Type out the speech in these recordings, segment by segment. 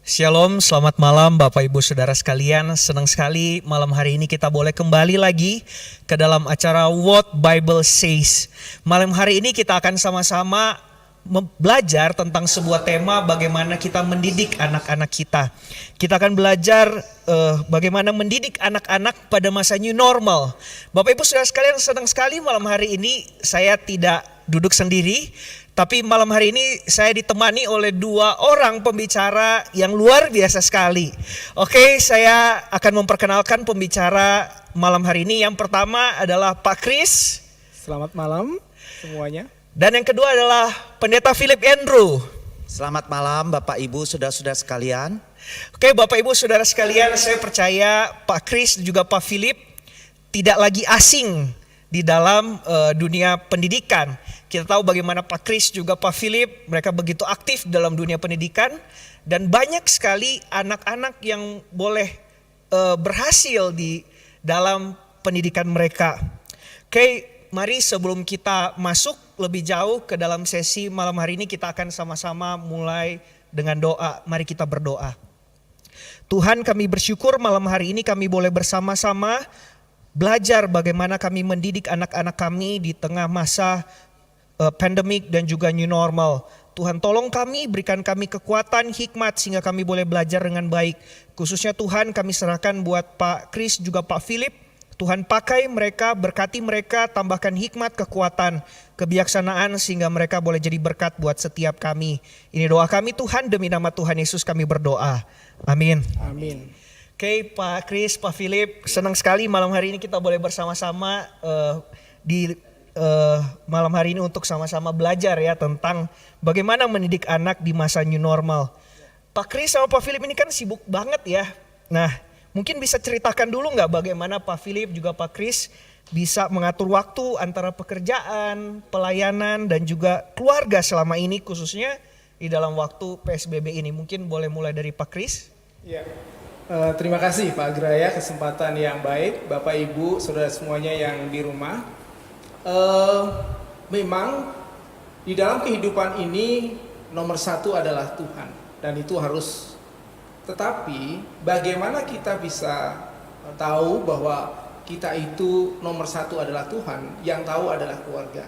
Shalom, selamat malam Bapak Ibu Saudara sekalian. Senang sekali malam hari ini kita boleh kembali lagi ke dalam acara What Bible Says. Malam hari ini kita akan sama-sama belajar tentang sebuah tema bagaimana kita mendidik anak-anak kita. Kita akan belajar bagaimana mendidik anak-anak pada masa new normal. Bapak Ibu Saudara sekalian, senang sekali malam hari ini saya tidak duduk sendiri. Tapi malam hari ini saya ditemani oleh dua orang pembicara yang luar biasa sekali. Oke, saya akan memperkenalkan pembicara malam hari ini. Yang pertama adalah Pak Kris. Selamat malam semuanya. Dan yang kedua adalah Pendeta Philip Andrew. Selamat malam Bapak Ibu Saudara-saudara sekalian. Oke, Bapak Ibu Saudara sekalian, saya percaya Pak Kris dan juga Pak Philip tidak lagi asing di dalam dunia pendidikan. Kita tahu bagaimana Pak Kris juga Pak Philip, mereka begitu aktif dalam dunia pendidikan. Dan banyak sekali anak-anak yang boleh berhasil di dalam pendidikan mereka. Oke, mari sebelum kita masuk lebih jauh ke dalam sesi malam hari ini, kita akan sama-sama mulai dengan doa. Mari kita berdoa. Tuhan, kami bersyukur malam hari ini kami boleh bersama-sama belajar bagaimana kami mendidik anak-anak kami di tengah masa pandemik dan juga new normal. Tuhan, tolong kami, berikan kami kekuatan, hikmat sehingga kami boleh belajar dengan baik. Khususnya Tuhan, kami serahkan buat Pak Kris juga Pak Philip. Tuhan, pakai mereka, berkati mereka, tambahkan hikmat, kekuatan, kebijaksanaan sehingga mereka boleh jadi berkat buat setiap kami. Ini doa kami Tuhan, demi nama Tuhan Yesus kami berdoa. Amin. Amin. Oke, Pak Kris, Pak Philip, senang sekali malam hari ini kita boleh bersama-sama di malam hari ini untuk sama-sama belajar ya tentang bagaimana mendidik anak di masa new normal. Pak Kris sama Pak Philip ini kan sibuk banget ya. Nah, mungkin bisa ceritakan dulu nggak bagaimana Pak Philip juga Pak Kris bisa mengatur waktu antara pekerjaan, pelayanan dan juga keluarga selama ini khususnya di dalam waktu PSBB ini. Mungkin boleh mulai dari Pak Kris. Ya. Terima kasih Pak Agraya, kesempatan yang baik, Bapak Ibu, saudara semuanya yang di rumah. Memang di dalam kehidupan ini nomor satu adalah Tuhan dan itu harus. Tetapi bagaimana kita bisa tahu bahwa kita itu nomor satu adalah Tuhan, yang tahu adalah keluarga.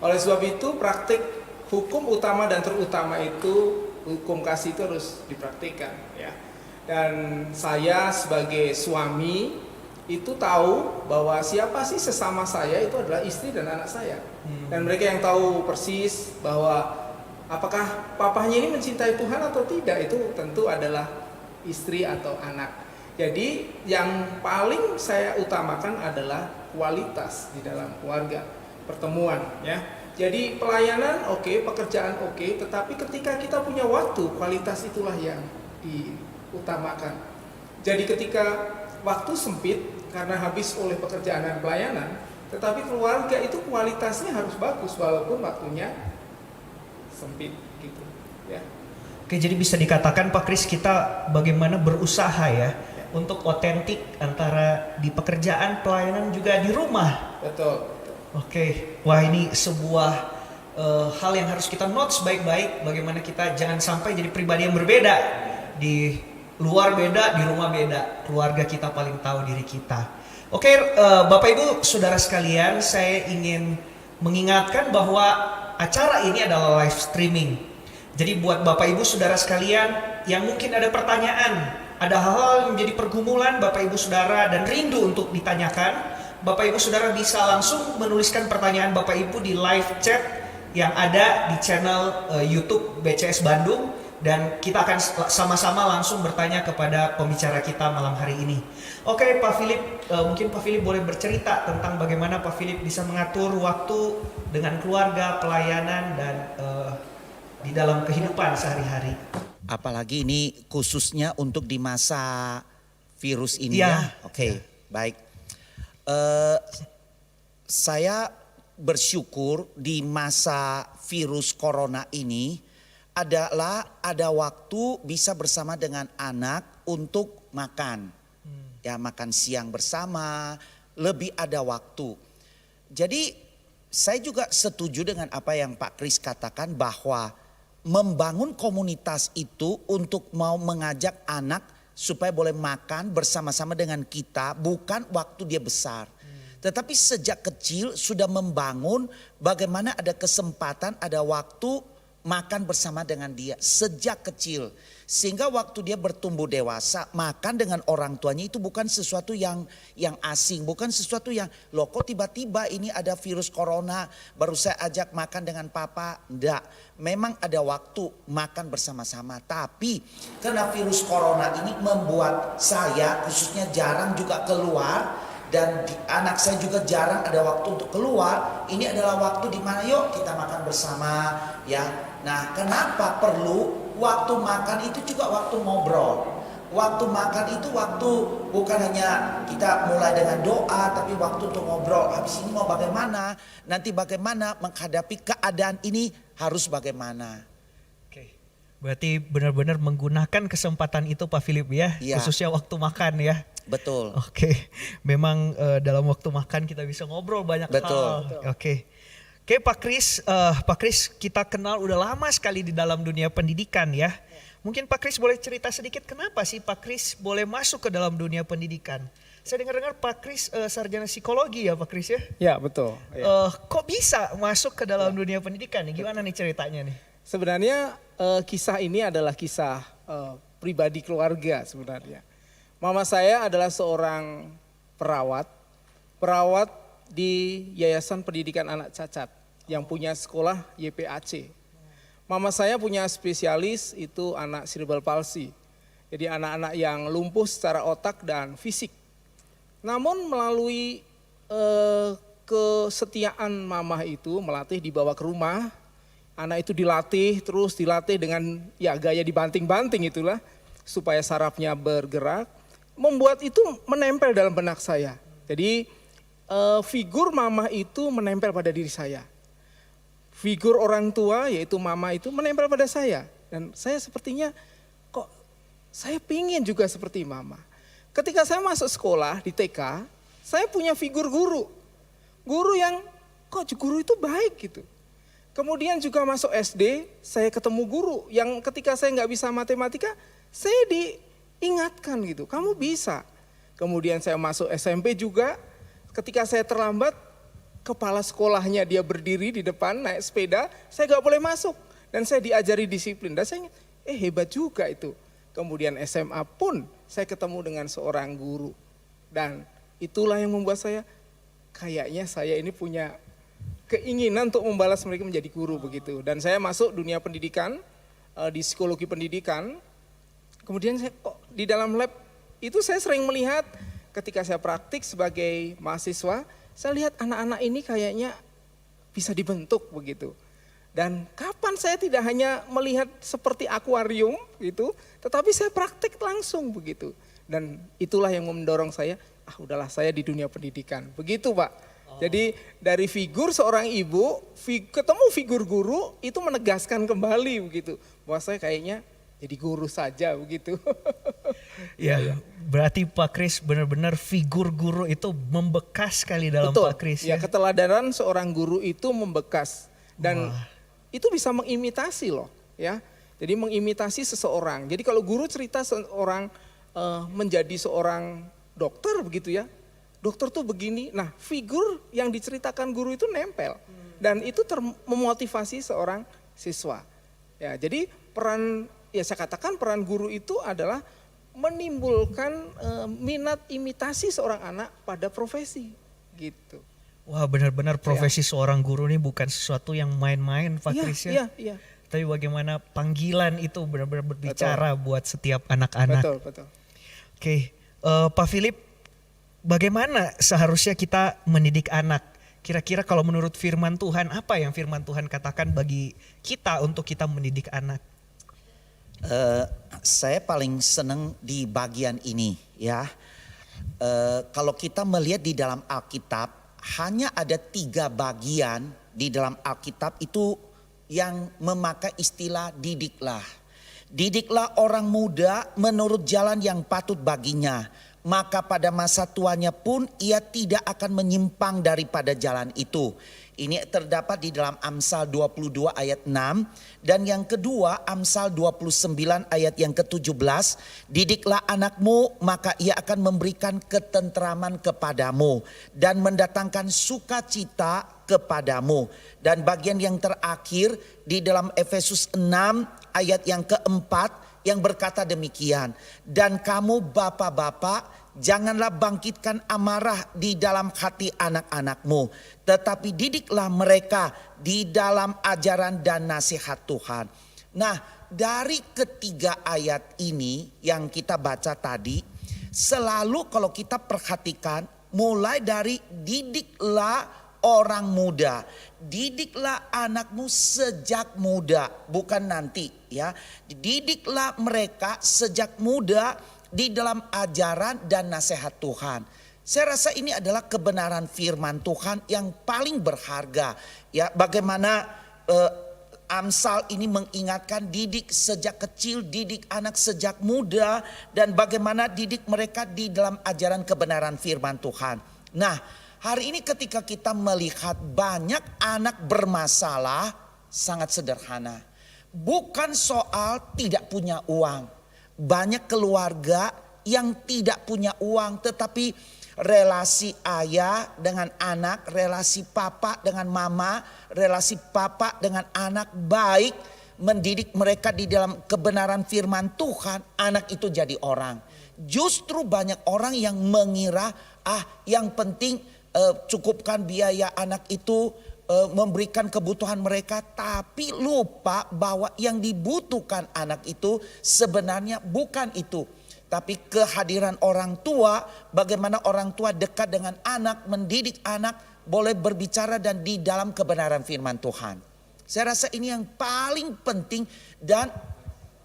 Oleh sebab itu praktik hukum utama dan terutama itu hukum kasih itu harus dipraktikkan ya. Dan saya sebagai suami itu tahu bahwa siapa sih sesama saya itu adalah istri dan anak saya. Dan mereka yang tahu persis bahwa apakah papahnya ini mencintai Tuhan atau tidak, itu tentu adalah istri atau anak. Jadi yang paling saya utamakan adalah kualitas di dalam keluarga, pertemuan ya. Jadi pelayanan oke, pekerjaan oke, tetapi ketika kita punya waktu, kualitas itulah yang diutamakan. Jadi ketika waktu sempit karena habis oleh pekerjaan dan pelayanan, tetapi keluarga itu kualitasnya harus bagus walaupun waktunya sempit gitu ya. Oke, jadi bisa dikatakan Pak Kris kita bagaimana berusaha ya untuk otentik antara di pekerjaan, pelayanan juga di rumah. Betul. Oke, wah ini sebuah hal yang harus kita notes baik-baik, bagaimana kita jangan sampai jadi pribadi yang berbeda. Di luar beda, di rumah beda. Keluarga kita paling tahu diri kita. Oke, Bapak Ibu Saudara sekalian, saya ingin mengingatkan bahwa acara ini adalah live streaming. Jadi buat Bapak Ibu Saudara sekalian yang mungkin ada pertanyaan, ada hal-hal yang menjadi pergumulan Bapak Ibu Saudara dan rindu untuk ditanyakan, Bapak Ibu Saudara bisa langsung menuliskan pertanyaan Bapak Ibu di live chat yang ada di channel YouTube BCS Bandung. Dan kita akan sama-sama langsung bertanya kepada pembicara kita malam hari ini. Oke, Pak Philip, mungkin Pak Philip boleh bercerita tentang bagaimana Pak Philip bisa mengatur waktu dengan keluarga, pelayanan, dan di dalam kehidupan sehari-hari. Apalagi ini khususnya untuk di masa virus ini ya. Oke, baik. Saya bersyukur di masa virus corona ini adalah ada waktu bisa bersama dengan anak untuk makan. Ya, makan siang bersama, lebih ada waktu. Jadi saya juga setuju dengan apa yang Pak Kris katakan bahwa membangun komunitas itu untuk mau mengajak anak supaya boleh makan bersama-sama dengan kita, bukan waktu dia besar. Tetapi sejak kecil sudah membangun bagaimana ada kesempatan, ada waktu makan bersama dengan dia sejak kecil. Sehingga waktu dia bertumbuh dewasa, makan dengan orang tuanya itu bukan sesuatu yang asing. Bukan sesuatu yang, loh kok tiba-tiba ini ada virus corona baru saya ajak makan dengan papa. Enggak, memang ada waktu makan bersama-sama. Tapi karena virus corona ini membuat saya khususnya jarang juga keluar. Dan anak saya juga jarang ada waktu untuk keluar. Ini adalah waktu di mana yuk kita makan bersama ya. Nah, kenapa perlu waktu makan itu juga waktu ngobrol. Waktu makan itu waktu bukan hanya kita mulai dengan doa, tapi waktu untuk ngobrol. Habis ini mau bagaimana? Nanti bagaimana menghadapi keadaan ini harus bagaimana? Oke. Berarti benar-benar menggunakan kesempatan itu Pak Philip ya, Iya. khususnya waktu makan ya. Betul. Oke, memang dalam waktu makan kita bisa ngobrol banyak Betul. hal. Oke, Pak Kris, kita kenal udah lama sekali di dalam dunia pendidikan ya. Mungkin Pak Kris boleh cerita sedikit kenapa sih Pak Kris boleh masuk ke dalam dunia pendidikan? Saya dengar-dengar Pak Kris sarjana psikologi ya Pak Kris ya. Ya, betul. Ya. Kok bisa masuk ke dalam dunia pendidikan nih? Gimana nih ceritanya nih? Sebenarnya kisah ini adalah kisah pribadi keluarga sebenarnya. Mama saya adalah seorang perawat di Yayasan Pendidikan Anak Cacat yang punya sekolah YPAC. Mama saya punya spesialis itu anak cerebral palsy. Jadi anak-anak yang lumpuh secara otak dan fisik. Namun melalui kesetiaan mama itu melatih dibawa ke rumah. Anak itu dilatih dengan ya gaya dibanting-banting itulah supaya sarafnya bergerak. Membuat itu menempel dalam benak saya. Jadi figur mama itu menempel pada diri saya. Figur orang tua yaitu mama itu menempel pada saya. Dan saya sepertinya kok saya pingin juga seperti mama. Ketika saya masuk sekolah di TK, saya punya figur guru. Guru yang kok guru itu baik gitu. Kemudian juga masuk SD, saya ketemu guru yang ketika saya nggak bisa matematika, saya diingatkan gitu, kamu bisa. Kemudian saya masuk SMP juga, ketika saya terlambat, kepala sekolahnya dia berdiri di depan naik sepeda, saya nggak boleh masuk. Dan saya diajari disiplin, dan saya ingat, hebat juga itu. Kemudian SMA pun saya ketemu dengan seorang guru. Dan itulah yang membuat saya, kayaknya saya ini punya keinginan untuk membalas mereka menjadi guru begitu. Dan saya masuk dunia pendidikan, di psikologi pendidikan. Kemudian saya kok di dalam lab itu saya sering melihat ketika saya praktik sebagai mahasiswa, saya lihat anak-anak ini kayaknya bisa dibentuk begitu. Dan kapan saya tidak hanya melihat seperti akuarium gitu, tetapi saya praktik langsung begitu. Dan itulah yang mendorong saya, udahlah saya di dunia pendidikan. Begitu Pak. Jadi dari figur seorang ibu, ketemu figur guru itu menegaskan kembali begitu. Bahwa saya kayaknya jadi guru saja begitu. Ya, berarti Pak Kris benar-benar figur guru itu membekas sekali dalam Betul. Pak Kris Ya, ya. keteladanan seorang guru itu membekas dan itu bisa mengimitasi loh ya. Jadi mengimitasi seseorang. Jadi kalau guru cerita seorang menjadi seorang dokter begitu ya. Dokter tuh begini. Nah, figur yang diceritakan guru itu nempel dan itu memotivasi seorang siswa. Ya, jadi saya katakan peran guru itu adalah menimbulkan minat imitasi seorang anak pada profesi gitu. Wah, benar-benar profesi seorang guru ini bukan sesuatu yang main-main Pak Kris ya. Iya. Tapi bagaimana panggilan itu benar-benar berbicara buat setiap anak-anak. Betul. Oke, Pak Philip, bagaimana seharusnya kita mendidik anak? Kira-kira kalau menurut firman Tuhan, apa yang firman Tuhan katakan bagi kita untuk kita mendidik anak? Saya paling senang di bagian ini ya. Kalau kita melihat di dalam Alkitab, hanya ada 3 bagian di dalam Alkitab itu yang memakai istilah didiklah. Didiklah orang muda menurut jalan yang patut baginya. maka pada masa tuanya pun ia tidak akan menyimpang daripada jalan itu. Ini terdapat di dalam Amsal 22 ayat 6. Dan yang kedua Amsal 29 ayat yang ke-17. Didiklah anakmu maka ia akan memberikan ketentraman kepadamu dan mendatangkan sukacita kepadamu. Dan bagian yang terakhir di dalam Efesus 6 ayat yang keempat yang berkata demikian. Dan kamu bapak-bapak, janganlah bangkitkan amarah di dalam hati anak-anakmu, tetapi didiklah mereka di dalam ajaran dan nasihat Tuhan. Nah, dari ketiga ayat ini yang kita baca tadi, selalu kalau kita perhatikan mulai dari didiklah orang muda, didiklah anakmu sejak muda, bukan nanti ya. Didiklah mereka sejak muda di dalam ajaran dan nasihat Tuhan. Saya rasa ini adalah kebenaran firman Tuhan yang paling berharga. Ya, bagaimana Amsal ini mengingatkan didik sejak kecil, didik anak sejak muda, dan bagaimana didik mereka di dalam ajaran kebenaran firman Tuhan. Nah, hari ini ketika kita melihat banyak anak bermasalah, sangat sederhana. Bukan soal tidak punya uang. Banyak keluarga yang tidak punya uang, tetapi relasi ayah dengan anak, relasi papa dengan mama, relasi papa dengan anak baik, mendidik mereka di dalam kebenaran firman Tuhan, anak itu jadi orang. Justru banyak orang yang mengira, yang penting cukupkan biaya anak itu, memberikan kebutuhan mereka, tapi lupa bahwa yang dibutuhkan anak itu sebenarnya bukan itu, tapi kehadiran orang tua. Bagaimana orang tua dekat dengan anak, mendidik anak, boleh berbicara dan di dalam kebenaran firman Tuhan. Saya rasa ini yang paling penting. Dan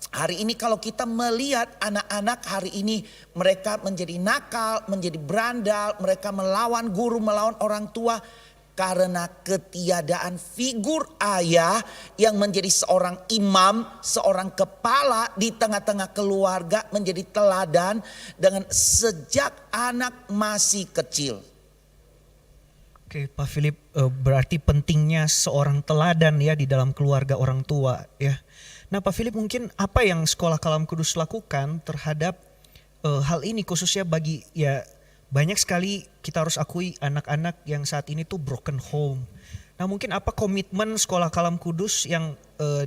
hari ini kalau kita melihat anak-anak hari ini, mereka menjadi nakal, menjadi berandal, mereka melawan guru, melawan orang tua. Karena ketiadaan figur ayah yang menjadi seorang imam, seorang kepala di tengah-tengah keluarga, menjadi teladan dengan sejak anak masih kecil. Oke, Pak Philip, berarti pentingnya seorang teladan ya di dalam keluarga orang tua ya. Nah, Pak Philip, mungkin apa yang Sekolah Kalam Kudus lakukan terhadap hal ini, khususnya bagi ya banyak sekali kita harus akui anak-anak yang saat ini tuh broken home. Nah, mungkin apa komitmen Sekolah Kalam Kudus yang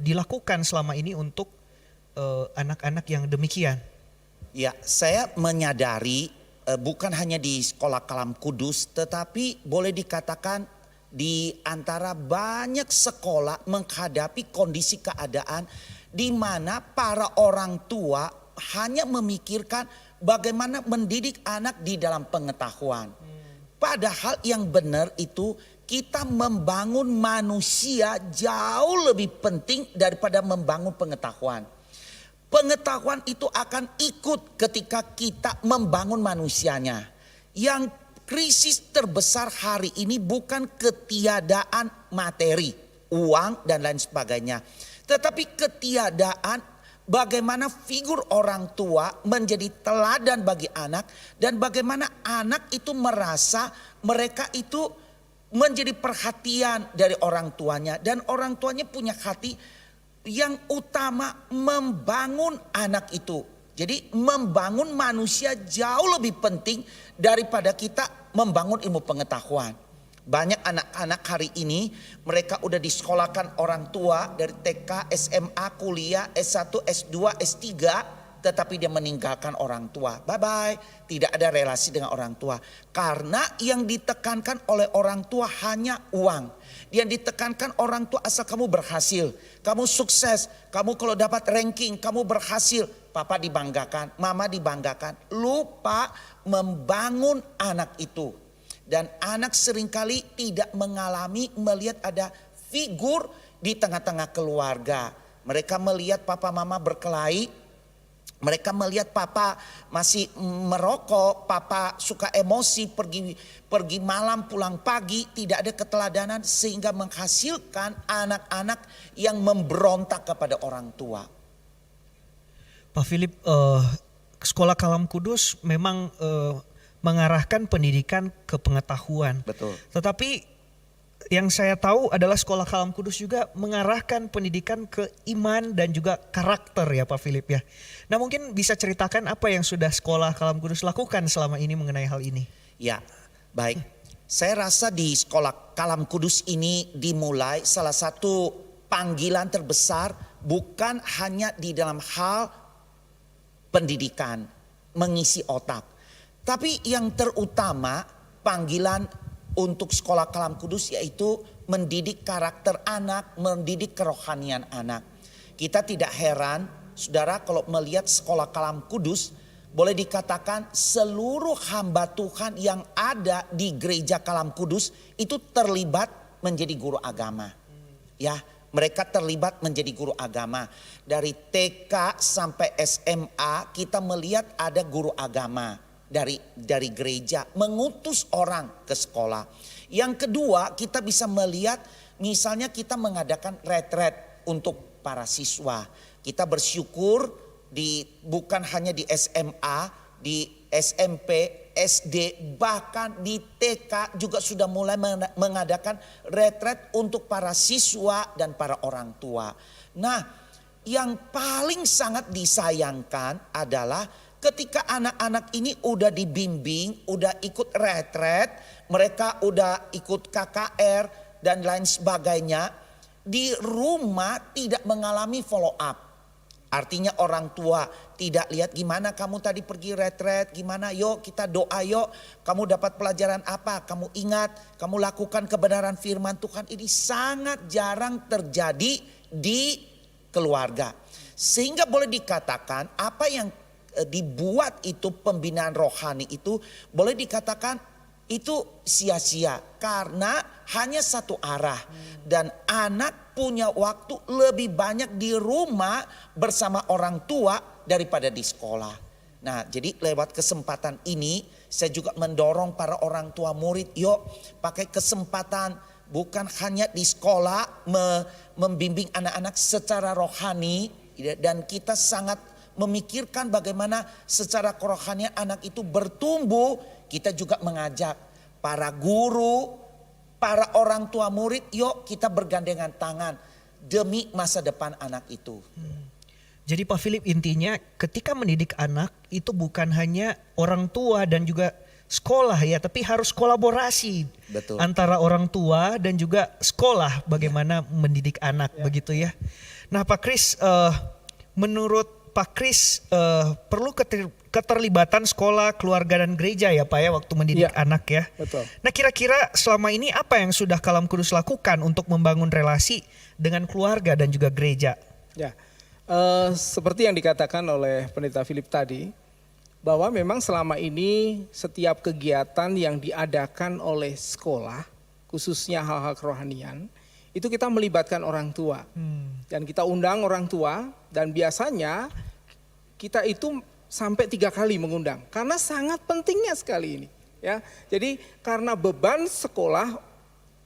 dilakukan selama ini untuk anak-anak yang demikian? Ya, saya menyadari bukan hanya di Sekolah Kalam Kudus, tetapi boleh dikatakan di antara banyak sekolah menghadapi kondisi keadaan di mana para orang tua hanya memikirkan bagaimana mendidik anak di dalam pengetahuan. Padahal yang benar itu kita membangun manusia jauh lebih penting daripada membangun pengetahuan. Pengetahuan itu akan ikut ketika kita membangun manusianya. Yang krisis terbesar hari ini bukan ketiadaan materi, uang dan lain sebagainya. Tetapi ketiadaan bagaimana figur orang tua menjadi teladan bagi anak, dan bagaimana anak itu merasa mereka itu menjadi perhatian dari orang tuanya, dan orang tuanya punya hati yang utama membangun anak itu. Jadi membangun manusia jauh lebih penting daripada kita membangun ilmu pengetahuan. Banyak anak-anak hari ini mereka udah disekolahkan orang tua dari TK, SMA, kuliah, S1, S2, S3, tetapi dia meninggalkan orang tua. Bye-bye, tidak ada relasi dengan orang tua. Karena yang ditekankan oleh orang tua hanya uang. Yang ditekankan orang tua asal kamu berhasil, kamu sukses, kamu kalau dapat ranking, kamu berhasil. Papa dibanggakan, mama dibanggakan. Lupa membangun anak itu. Dan anak seringkali tidak mengalami melihat ada figur di tengah-tengah keluarga. Mereka melihat papa mama berkelahi. Mereka melihat papa masih merokok, papa suka emosi, pergi malam pulang pagi, tidak ada keteladanan sehingga menghasilkan anak-anak yang memberontak kepada orang tua. Pak Philip, sekolah Kalam Kudus memang mengarahkan pendidikan ke pengetahuan. Betul. Tetapi yang saya tahu adalah sekolah Kalam Kudus juga mengarahkan pendidikan ke iman dan juga karakter ya Pak Philip ya. Nah mungkin bisa ceritakan apa yang sudah sekolah Kalam Kudus lakukan selama ini mengenai hal ini. Ya, baik. Saya rasa di sekolah Kalam Kudus ini dimulai salah satu panggilan terbesar bukan hanya di dalam hal pendidikan, mengisi otak. Tapi yang terutama panggilan untuk sekolah Kalam Kudus yaitu mendidik karakter anak, mendidik kerohanian anak. Kita tidak heran, saudara, kalau melihat sekolah Kalam Kudus, boleh dikatakan seluruh hamba Tuhan yang ada di gereja Kalam Kudus itu terlibat menjadi guru agama. Ya, mereka terlibat menjadi guru agama. Dari TK sampai SMA kita melihat ada guru agama dari gereja mengutus orang ke sekolah. Yang kedua, kita bisa melihat misalnya kita mengadakan retret untuk para siswa. Kita bersyukur bukan hanya di SMA, di SMP, SD, bahkan di TK juga sudah mulai mengadakan retret untuk para siswa dan para orang tua. Nah, yang paling sangat disayangkan adalah ketika anak-anak ini udah dibimbing, udah ikut retret, mereka udah ikut KKR dan lain sebagainya, di rumah tidak mengalami follow up. Artinya orang tua tidak lihat gimana kamu tadi pergi retret, gimana yuk kita doa yuk, kamu dapat pelajaran apa, kamu ingat, kamu lakukan kebenaran firman Tuhan. Ini sangat jarang terjadi di keluarga. Sehingga boleh dikatakan apa yang dibuat itu pembinaan rohani itu boleh dikatakan itu sia-sia karena hanya satu arah dan anak punya waktu lebih banyak di rumah bersama orang tua daripada di sekolah. Nah, jadi lewat kesempatan ini saya juga mendorong para orang tua murid, yuk pakai kesempatan bukan hanya di sekolah membimbing anak-anak secara rohani dan kita sangat memikirkan bagaimana secara kerohanian anak itu bertumbuh. Kita juga mengajak para guru, para orang tua murid, yuk kita bergandengan tangan demi masa depan anak itu. Jadi Pak Philip intinya ketika mendidik anak itu bukan hanya orang tua dan juga sekolah ya, tapi harus kolaborasi. Betul. Antara orang tua dan juga sekolah bagaimana mendidik anak begitu ya. Nah Pak Kris, menurut Pak Kris perlu keterlibatan sekolah, keluarga dan gereja ya Pak ya waktu mendidik anak ya. Betul. Nah kira-kira selama ini apa yang sudah Kalam Kudus lakukan untuk membangun relasi dengan keluarga dan juga gereja? Ya, seperti yang dikatakan oleh Pendeta Philip tadi, bahwa memang selama ini setiap kegiatan yang diadakan oleh sekolah, khususnya hal-hal kerohanian, itu kita melibatkan orang tua. Dan kita undang orang tua dan biasanya kita itu sampai 3 kali mengundang. Karena sangat pentingnya sekali ini. Ya, jadi karena beban sekolah,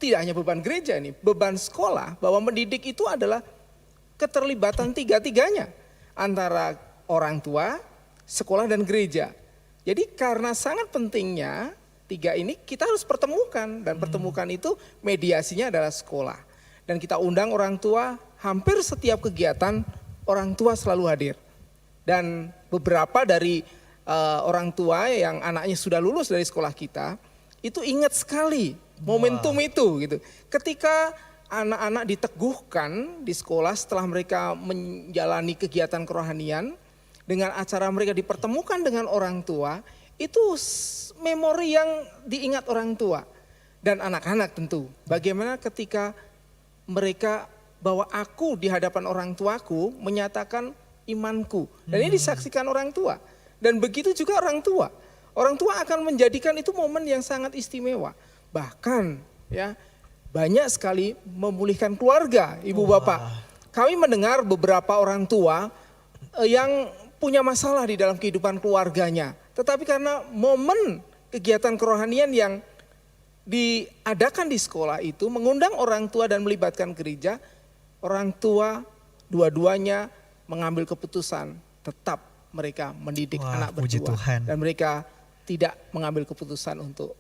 tidak hanya beban gereja ini, beban sekolah bahwa mendidik itu adalah keterlibatan tiga-tiganya. Antara orang tua, sekolah dan gereja. Jadi karena sangat pentingnya 3 ini kita harus pertemukan. Dan pertemukan itu mediasinya adalah sekolah. Dan kita undang orang tua, hampir setiap kegiatan orang tua selalu hadir. Dan beberapa dari orang tua yang anaknya sudah lulus dari sekolah kita, itu ingat sekali momentum itu gitu. Ketika anak-anak diteguhkan di sekolah setelah mereka menjalani kegiatan kerohanian, dengan acara mereka dipertemukan dengan orang tua, itu memori yang diingat orang tua. Dan anak-anak tentu, bagaimana ketika mereka bahwa aku di hadapan orang tuaku menyatakan imanku. Dan ini disaksikan orang tua. Dan begitu juga orang tua. Orang tua akan menjadikan itu momen yang sangat istimewa. Bahkan ya banyak sekali memulihkan keluarga, ibu bapak. Kami mendengar beberapa orang tua yang punya masalah di dalam kehidupan keluarganya. Tetapi karena momen kegiatan kerohanian yang diadakan di sekolah itu mengundang orang tua dan melibatkan gereja, orang tua dua-duanya mengambil keputusan tetap mereka mendidik Wah, anak puji berdua. Tuhan. Dan mereka tidak mengambil keputusan untuk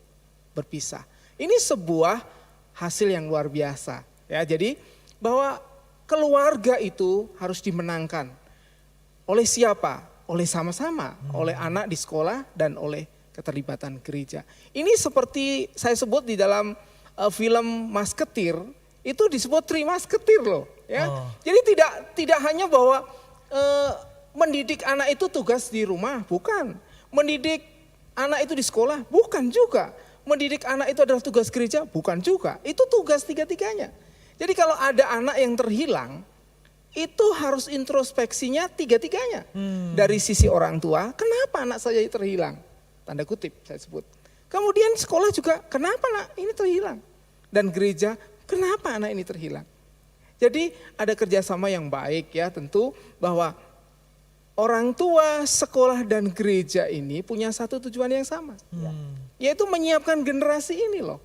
berpisah. Ini sebuah hasil yang luar biasa. Ya, jadi bahwa keluarga itu harus dimenangkan. Oleh siapa? Oleh sama-sama. Oleh anak di sekolah dan oleh keterlibatan gereja. Ini seperti saya sebut di dalam film Masketir, itu disebut Tri Masketir loh. Ya. Oh. Jadi tidak hanya bahwa mendidik anak itu tugas di rumah, bukan. Mendidik anak itu di sekolah, bukan juga. Mendidik anak itu adalah tugas gereja, bukan juga. Itu tugas tiga-tiganya. Jadi kalau ada anak yang terhilang, itu harus introspeksinya tiga-tiganya. Dari sisi orang tua, kenapa anak saya terhilang? Tanda kutip saya sebut. Kemudian sekolah juga, kenapa anak ini terhilang? Dan gereja, kenapa anak ini terhilang? Jadi ada kerjasama yang baik ya, tentu bahwa orang tua, sekolah dan gereja ini punya satu tujuan yang sama. Yaitu menyiapkan generasi ini loh.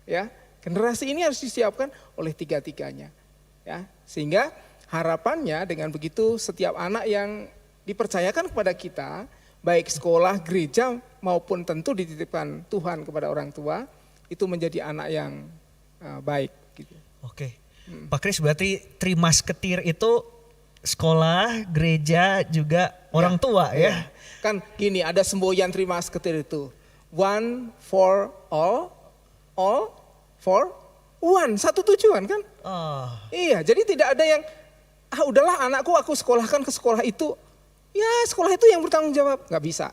Ya, generasi ini harus disiapkan oleh tiga-tiganya. Ya, sehingga harapannya dengan begitu setiap anak yang dipercayakan kepada kita, baik sekolah, gereja maupun tentu dititipkan Tuhan kepada orang tua, itu menjadi anak yang baik. Gitu. Oke, Pak Kris, berarti Tri Masketir itu sekolah, gereja, juga orang tua ya? Kan gini, ada semboyan Tri Masketir itu. One for all for one. Satu tujuan kan? Oh. Iya, jadi tidak ada yang, udahlah anakku aku sekolahkan ke sekolah itu. Ya sekolah itu yang bertanggung jawab. Gak bisa,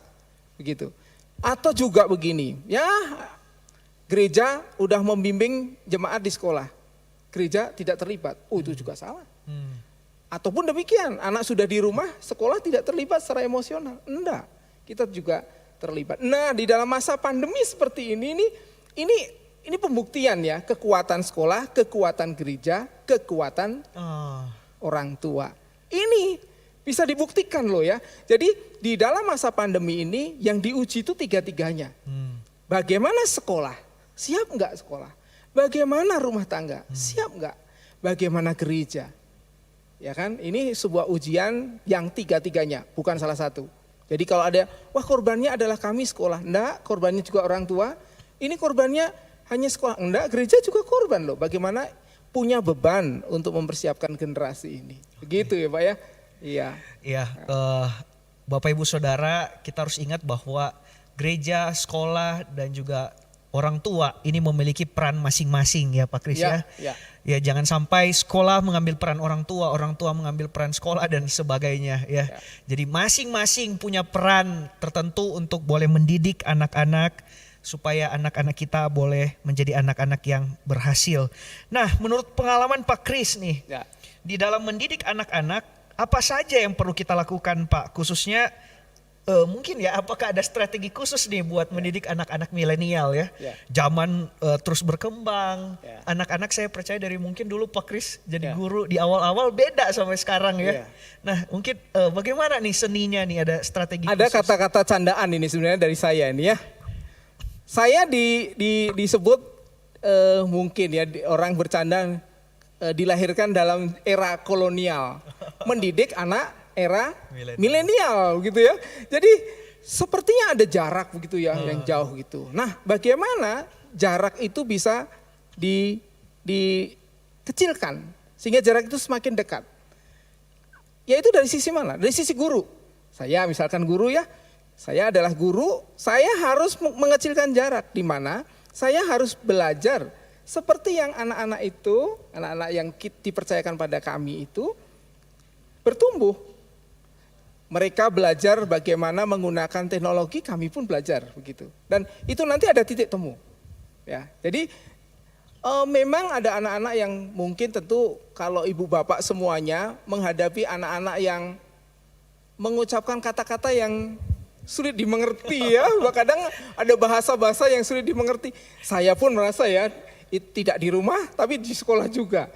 begitu. Atau juga begini, ya gereja udah membimbing jemaat di sekolah. Gereja tidak terlibat, itu juga salah. Ataupun demikian, anak sudah di rumah, sekolah tidak terlibat secara emosional. Enggak, kita juga terlibat. Nah, di dalam masa pandemi seperti ini pembuktian ya, kekuatan sekolah, kekuatan gereja, kekuatan orang tua. Ini bisa dibuktikan loh ya. Jadi di dalam masa pandemi ini yang diuji itu tiga-tiganya. Bagaimana sekolah? Siap enggak sekolah? Bagaimana rumah tangga? Siap enggak? Bagaimana gereja? Ya kan, ini sebuah ujian yang tiga-tiganya, bukan salah satu. Jadi kalau ada, wah korbannya adalah kami sekolah. Enggak, korbannya juga orang tua. Ini korbannya hanya sekolah. Enggak, gereja juga korban loh. Bagaimana punya beban untuk mempersiapkan generasi ini. Begitu ya Pak ya. Iya. Iya, Bapak Ibu Saudara, kita harus ingat bahwa gereja, sekolah dan juga orang tua ini memiliki peran masing-masing ya Pak Kris ya. Ya jangan sampai sekolah mengambil peran orang tua mengambil peran sekolah dan sebagainya ya. Jadi masing-masing punya peran tertentu untuk boleh mendidik anak-anak supaya anak-anak kita boleh menjadi anak-anak yang berhasil. Nah, menurut pengalaman Pak Kris nih, di dalam mendidik anak-anak apa saja yang perlu kita lakukan Pak? Khususnya mungkin ya, apakah ada strategi khusus nih buat mendidik anak-anak milenial ya? Zaman terus berkembang, anak-anak saya percaya dari mungkin dulu Pak Kris jadi guru di awal-awal beda sampai sekarang ya. Nah mungkin bagaimana nih seninya nih, ada strategi ada khusus? kata-kata candaan ini sebenarnya dari saya ini ya. Saya disebut mungkin ya orang bercanda dilahirkan dalam era kolonial, mendidik anak era milenial gitu ya. Jadi sepertinya ada jarak begitu ya, yang jauh gitu. Nah, bagaimana jarak itu bisa dikecilkan sehingga jarak itu semakin dekat? Yaitu dari sisi mana? Dari sisi guru. Saya misalkan guru ya, saya adalah guru, saya harus mengecilkan jarak di mana saya harus belajar seperti yang anak-anak itu, anak-anak yang dipercayakan pada kami itu bertumbuh. Mereka belajar bagaimana menggunakan teknologi, kami pun belajar begitu. Dan itu nanti ada titik temu. Ya, jadi memang ada anak-anak yang mungkin tentu kalau ibu bapak semuanya menghadapi anak-anak yang mengucapkan kata-kata yang sulit dimengerti ya. Kadang ada bahasa-bahasa yang sulit dimengerti. Saya pun merasa ya, tidak di rumah tapi di sekolah juga.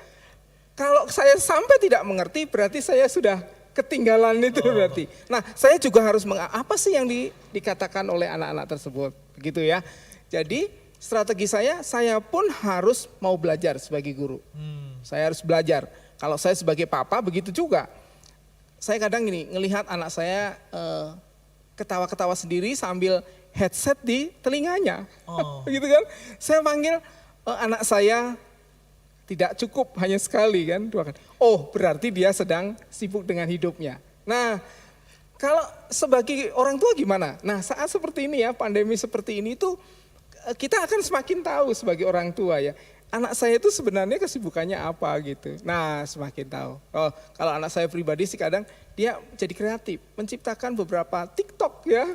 Kalau saya sampai tidak mengerti berarti saya sudah ketinggalan itu berarti. Nah, saya juga harus apa sih yang dikatakan oleh anak-anak tersebut, begitu ya. Jadi strategi saya pun harus mau belajar sebagai guru. Saya harus belajar. Kalau saya sebagai papa begitu juga. saya kadang gini, ngelihat anak saya ketawa-ketawa sendiri sambil headset di telinganya. Oh. Gitu kan. Saya panggil anak saya tidak cukup hanya sekali kan, 2 kali. Oh, berarti dia sedang sibuk dengan hidupnya. Nah, kalau sebagai orang tua gimana? Nah, saat seperti ini ya, pandemi seperti ini tuh kita akan semakin tahu sebagai orang tua ya. Anak saya itu sebenarnya kesibukannya apa gitu. Nah, semakin tahu. Oh, kalau anak saya pribadi sih kadang dia jadi kreatif, menciptakan beberapa TikTok ya.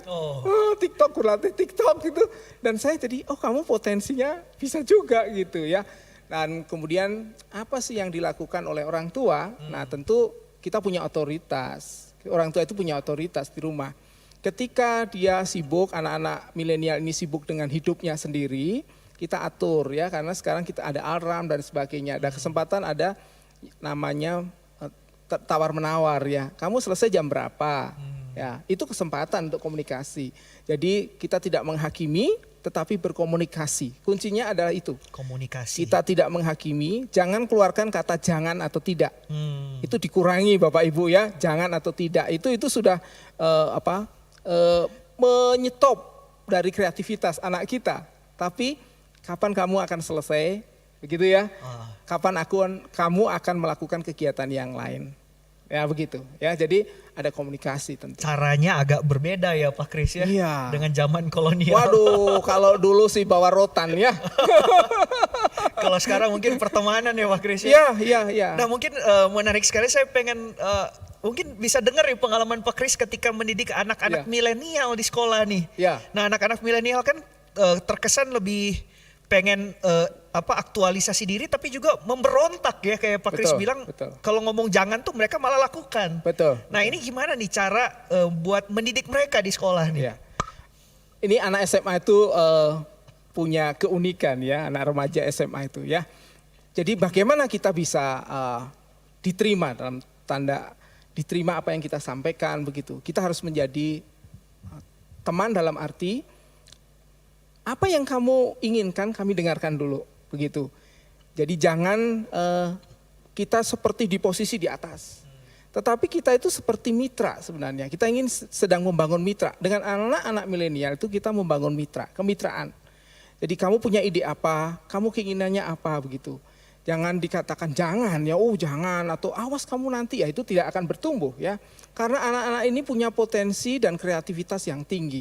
TikTok, berlatih TikTok gitu. Dan saya jadi, oh kamu potensinya bisa juga gitu ya. Dan kemudian apa sih yang dilakukan oleh orang tua? Nah, tentu kita punya otoritas. Orang tua itu punya otoritas di rumah. Ketika dia sibuk, anak-anak milenial ini sibuk dengan hidupnya sendiri, kita atur ya, karena sekarang kita ada alarm dan sebagainya. Ada kesempatan, ada namanya tawar menawar ya. Kamu selesai jam berapa? Ya, itu kesempatan untuk komunikasi. Jadi kita tidak menghakimi, tetapi berkomunikasi. Kuncinya adalah itu. Komunikasi. Kita tidak menghakimi, jangan keluarkan kata jangan atau tidak. Itu dikurangi Bapak Ibu ya, jangan atau tidak. Itu sudah menyetop dari kreativitas anak kita. Tapi kapan kamu akan selesai, begitu ya? Kapan kamu akan melakukan kegiatan yang lain? Ya begitu ya, jadi ada komunikasi tentu. Caranya agak berbeda ya Pak Kris ya, Iya. dengan zaman kolonial. Waduh, kalau dulu sih bawa rotan ya. Kalau sekarang mungkin pertemanan ya Pak Kris ya. Iya. Nah mungkin menarik sekali, saya pengen mungkin bisa dengar ya pengalaman Pak Kris ketika mendidik anak-anak milenial di sekolah nih. Iya. Nah anak-anak milenial kan terkesan lebih pengen aktualisasi diri, tapi juga memberontak ya, kayak Pak Kris bilang. Kalau ngomong jangan tuh mereka malah lakukan. Betul. Nah ini gimana nih cara buat mendidik mereka di sekolah nih? Iya. Ini anak SMA itu punya keunikan ya, anak remaja SMA itu ya. Jadi bagaimana kita bisa diterima, dalam tanda diterima apa yang kita sampaikan begitu. Kita harus menjadi teman dalam arti apa yang kamu inginkan kami dengarkan dulu begitu. Jadi jangan kita seperti di posisi di atas. Tetapi kita itu seperti mitra sebenarnya. Kita ingin sedang membangun mitra. Dengan anak-anak milenial itu kita membangun mitra, kemitraan. Jadi kamu punya ide apa, kamu keinginannya apa begitu. Jangan dikatakan jangan ya, jangan atau awas kamu nanti, ya itu tidak akan bertumbuh ya. Karena anak-anak ini punya potensi dan kreativitas yang tinggi.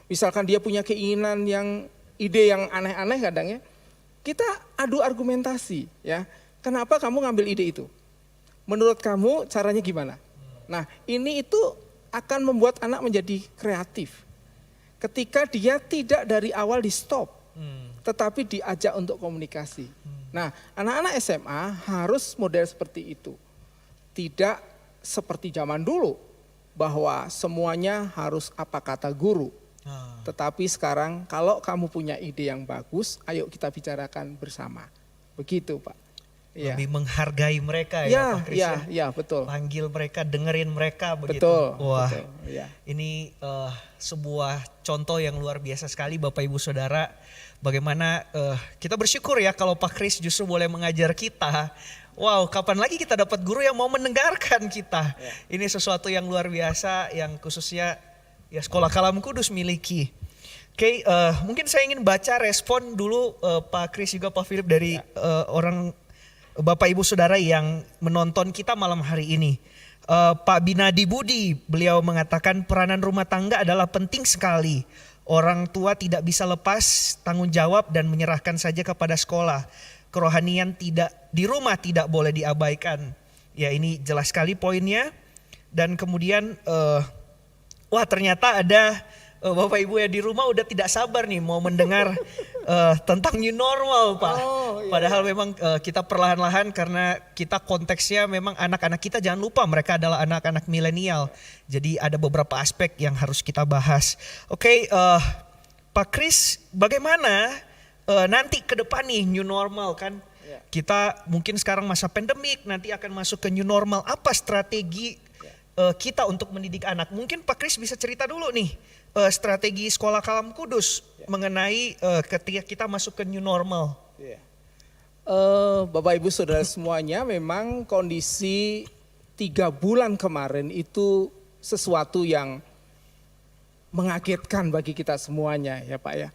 Misalkan dia punya keinginan yang ide yang aneh-aneh kadang ya, kita adu argumentasi ya. Kenapa kamu ngambil ide itu? Menurut kamu caranya gimana? Nah ini itu akan membuat anak menjadi kreatif. Ketika dia tidak dari awal di stop, tetapi diajak untuk komunikasi. Nah anak-anak SMA harus model seperti itu. Tidak seperti zaman dulu bahwa semuanya harus apa kata guru. Tetapi sekarang kalau kamu punya ide yang bagus, ayo kita bicarakan bersama. Begitu Pak. Lebih menghargai mereka ya Pak Kris ya. Iya betul. Panggil mereka, dengerin mereka begitu. Betul. Wah, betul, ya. Ini sebuah contoh yang luar biasa sekali Bapak Ibu Saudara. Bagaimana kita bersyukur ya kalau Pak Kris justru boleh mengajar kita. Wow, kapan lagi kita dapat guru yang mau mendengarkan kita. Ini sesuatu yang luar biasa yang khususnya ya Sekolah Kalam Kudus miliki. Oke, mungkin saya ingin baca respon dulu Pak Kris juga Pak Philip dari orang Bapak Ibu Saudara yang menonton kita malam hari ini. Pak Binadi Budi, beliau mengatakan peranan rumah tangga adalah penting sekali. Orang tua tidak bisa lepas tanggung jawab dan menyerahkan saja kepada sekolah. Kerohanian di rumah tidak boleh diabaikan. Ya ini jelas sekali poinnya. Dan kemudian ternyata ada Bapak Ibu ya di rumah udah tidak sabar nih mau mendengar tentang new normal Pak. Padahal memang kita perlahan-lahan karena kita konteksnya memang anak-anak kita, jangan lupa mereka adalah anak-anak milenial. Jadi ada beberapa aspek yang harus kita bahas. Oke, Pak Kris, bagaimana nanti ke depan nih new normal kan? Kita mungkin sekarang masa pandemik, nanti akan masuk ke new normal. Apa strategi kita untuk mendidik anak? Mungkin Pak Kris bisa cerita dulu nih. Strategi Sekolah Kalam Kudus mengenai ketika kita masuk ke new normal. Bapak Ibu Saudara semuanya, memang kondisi 3 bulan kemarin itu sesuatu yang mengagetkan bagi kita semuanya ya Pak ya.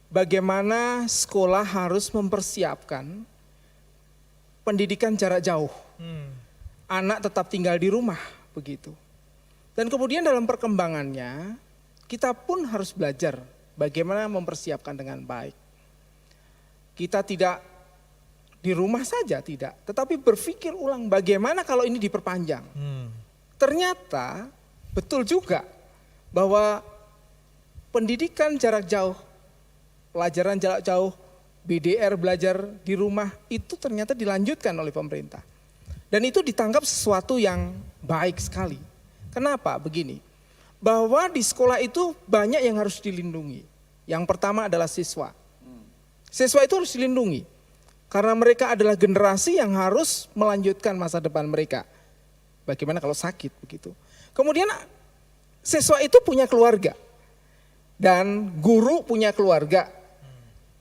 Bagaimana sekolah harus mempersiapkan pendidikan jarak jauh. Anak tetap tinggal di rumah begitu. Dan kemudian dalam perkembangannya kita pun harus belajar bagaimana mempersiapkan dengan baik. Kita tidak di rumah saja tidak, tetapi berpikir ulang bagaimana kalau ini diperpanjang. Ternyata betul juga bahwa pendidikan jarak jauh, pelajaran jarak jauh, BDR belajar di rumah itu ternyata dilanjutkan oleh pemerintah. Dan itu ditangkap sesuatu yang baik sekali. Kenapa? Begini, bahwa di sekolah itu banyak yang harus dilindungi. Yang pertama adalah siswa. Siswa itu harus dilindungi. Karena mereka adalah generasi yang harus melanjutkan masa depan mereka. Bagaimana kalau sakit begitu. Kemudian siswa itu punya keluarga. Dan guru punya keluarga.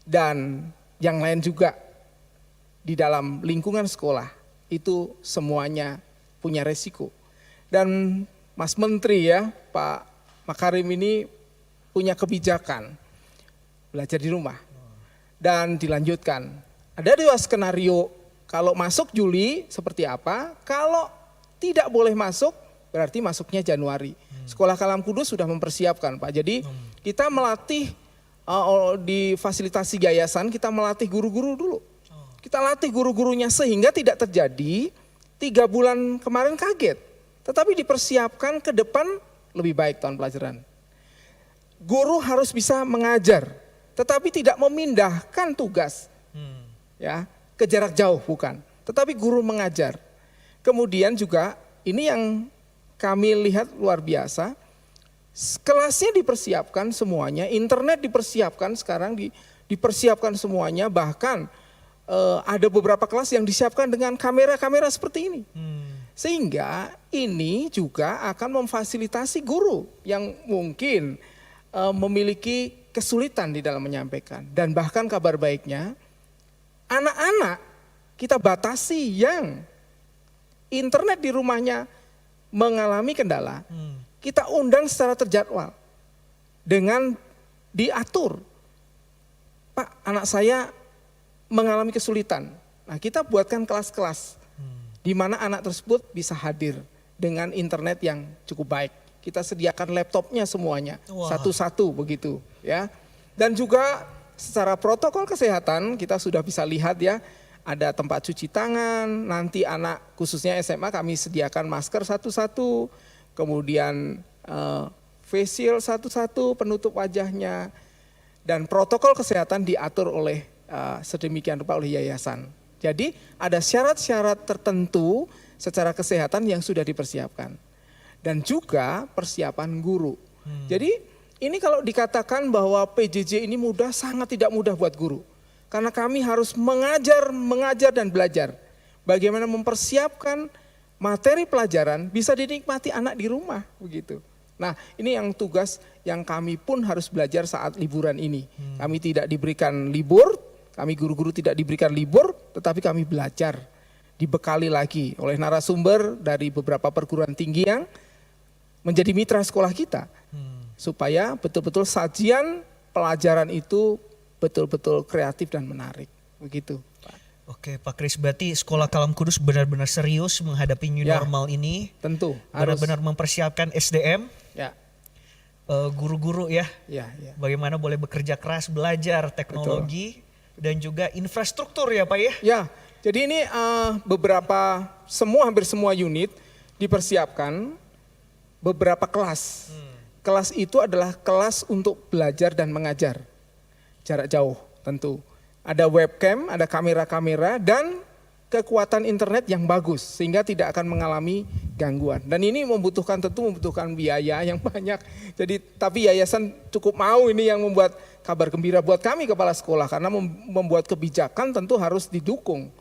Dan yang lain juga di dalam lingkungan sekolah. Itu semuanya punya resiko. Dan Mas Menteri ya, Pak Makarim ini punya kebijakan. Belajar di rumah. Dan dilanjutkan. Ada 2 skenario, kalau masuk Juli seperti apa, kalau tidak boleh masuk berarti masuknya Januari. Sekolah Kalam Kudus sudah mempersiapkan Pak, jadi kita melatih di fasilitasi yayasan, kita melatih guru-guru dulu. Kita latih guru-gurunya sehingga tidak terjadi 3 bulan kemarin kaget. Tetapi dipersiapkan ke depan lebih baik tahun pelajaran. Guru harus bisa mengajar, tetapi tidak memindahkan tugas. Ya, ke jarak jauh bukan, tetapi guru mengajar. Kemudian juga ini yang kami lihat luar biasa, kelasnya dipersiapkan semuanya, internet dipersiapkan sekarang dipersiapkan semuanya, bahkan ada beberapa kelas yang disiapkan dengan kamera-kamera seperti ini. Sehingga ini juga akan memfasilitasi guru yang mungkin memiliki kesulitan di dalam menyampaikan. Dan bahkan kabar baiknya, anak-anak kita batasi yang internet di rumahnya mengalami kendala, kita undang secara terjadwal dengan diatur. Pak, anak saya mengalami kesulitan. Nah, kita buatkan kelas-kelas di mana anak tersebut bisa hadir dengan internet yang cukup baik. Kita sediakan laptopnya semuanya, satu-satu begitu ya. Dan juga secara protokol kesehatan kita sudah bisa lihat ya, ada tempat cuci tangan, nanti anak khususnya SMA kami sediakan masker satu-satu, kemudian face shield satu-satu, penutup wajahnya, dan protokol kesehatan diatur oleh sedemikian rupa oleh yayasan. Jadi ada syarat-syarat tertentu secara kesehatan yang sudah dipersiapkan. Dan juga persiapan guru. Jadi ini kalau dikatakan bahwa PJJ ini mudah, sangat tidak mudah buat guru. Karena kami harus mengajar dan belajar. Bagaimana mempersiapkan materi pelajaran bisa dinikmati anak di rumah begitu. Nah, ini yang tugas yang kami pun harus belajar saat liburan ini. Kami tidak diberikan libur, kami guru-guru tidak diberikan libur, tetapi kami belajar. Dibekali lagi oleh narasumber dari beberapa perguruan tinggi yang menjadi mitra sekolah kita. Supaya betul-betul sajian pelajaran itu betul-betul kreatif dan menarik. Begitu, Pak. Oke, Pak Kris, berarti Sekolah Kalam Kudus benar-benar serius menghadapi new normal ini. Tentu. Benar-benar mempersiapkan SDM. Ya. Guru-guru ya. Ya. Bagaimana boleh bekerja keras, belajar teknologi. Betul. Dan juga infrastruktur ya Pak ya. Ya, jadi ini hampir semua unit dipersiapkan beberapa kelas. Kelas itu adalah kelas untuk belajar dan mengajar. Jarak jauh tentu. Ada webcam, ada kamera-kamera dan kekuatan internet yang bagus sehingga tidak akan mengalami gangguan. Dan ini membutuhkan biaya yang banyak. Jadi tapi yayasan cukup mau, ini yang membuat kabar gembira buat kami kepala sekolah karena membuat kebijakan tentu harus didukung.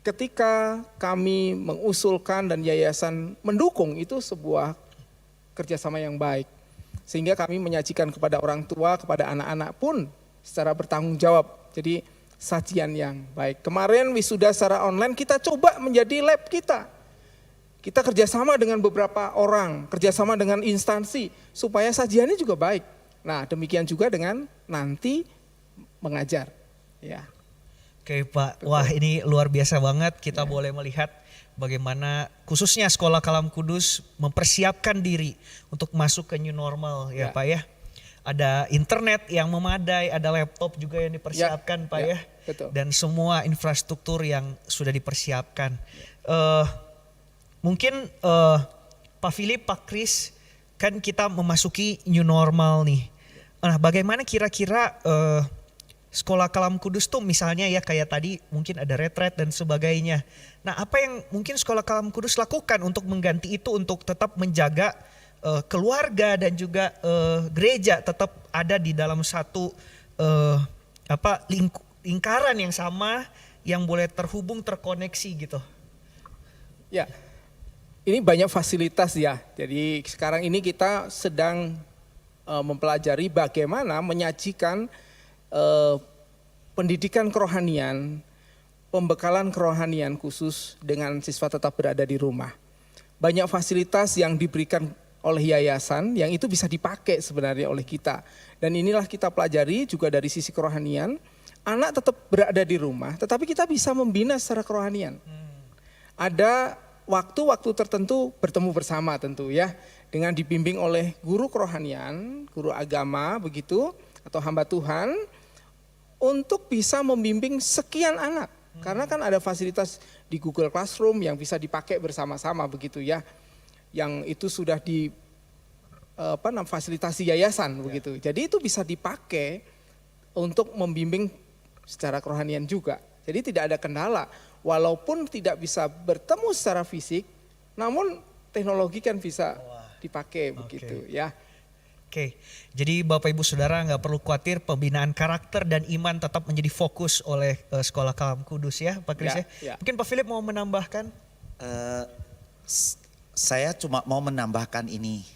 Ketika kami mengusulkan dan yayasan mendukung, itu sebuah kerjasama yang baik. Sehingga kami menyajikan kepada orang tua, kepada anak-anak pun secara bertanggung jawab. Jadi sajian yang baik. Kemarin wisuda secara online kita coba menjadi lab kita. Kita kerjasama dengan beberapa orang, kerjasama dengan instansi, supaya sajiannya juga baik. Nah, demikian juga dengan nanti mengajar. Ya. Oke Pak, wah ini luar biasa banget. Kita boleh melihat bagaimana khususnya Sekolah Kalam Kudus mempersiapkan diri untuk masuk ke new normal ya Pak ya. Ada internet yang memadai, ada laptop juga yang dipersiapkan Pak ya. Betul. Dan semua infrastruktur yang sudah dipersiapkan. Mungkin Pak Philip, Pak Kris, kan kita memasuki new normal nih. Nah, bagaimana kira-kira Sekolah Kalam Kudus tuh misalnya ya kayak tadi mungkin ada retret dan sebagainya. Nah, apa yang mungkin Sekolah Kalam Kudus lakukan untuk mengganti itu untuk tetap menjaga keluarga dan juga gereja tetap ada di dalam satu lingkaran yang sama yang boleh terhubung, terkoneksi gitu. Ya. Ini banyak fasilitas ya. Jadi sekarang ini kita sedang mempelajari bagaimana menyajikan pendidikan kerohanian, pembekalan kerohanian khusus dengan siswa tetap berada di rumah. Banyak fasilitas yang diberikan oleh yayasan yang itu bisa dipakai sebenarnya oleh kita. Dan inilah kita pelajari juga dari sisi kerohanian. Anak tetap berada di rumah, tetapi kita bisa membina secara kerohanian. Ada waktu-waktu tertentu bertemu bersama tentu ya, dengan dibimbing oleh guru kerohanian, guru agama begitu, atau hamba Tuhan, untuk bisa membimbing sekian anak. Karena kan ada fasilitas di Google Classroom yang bisa dipakai bersama-sama begitu ya, yang itu sudah di fasilitasi yayasan begitu. Jadi itu bisa dipakai untuk membimbing secara kerohanian juga. Jadi tidak ada kendala. Walaupun tidak bisa bertemu secara fisik, namun teknologi kan bisa dipakai begitu ya. Oke, jadi Bapak Ibu Saudara nggak perlu khawatir, pembinaan karakter dan iman tetap menjadi fokus oleh Sekolah Kalam Kudus ya Pak Kris ya. Mungkin Pak Philip mau menambahkan? Saya cuma mau menambahkan ini.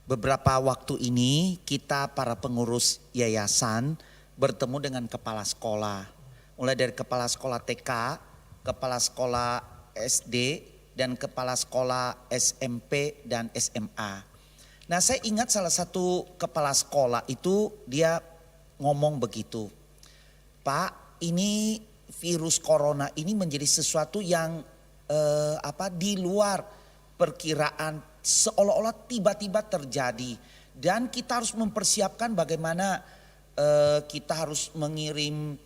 Beberapa waktu ini kita para pengurus yayasan bertemu dengan kepala sekolah. Mulai dari kepala sekolah TK, kepala sekolah SD, dan kepala sekolah SMP dan SMA. Nah, saya ingat salah satu kepala sekolah itu dia ngomong begitu. Pak, ini virus corona ini menjadi sesuatu yang di luar perkiraan, seolah-olah tiba-tiba terjadi. Dan kita harus mempersiapkan bagaimana kita harus mengirim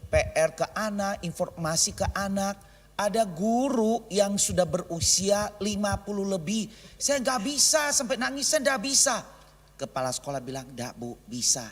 PR ke anak, informasi ke anak. Ada guru yang sudah berusia 50 lebih. Saya gak bisa, sampai nangis saya gak bisa. Kepala sekolah bilang, "Enggak Bu, bisa.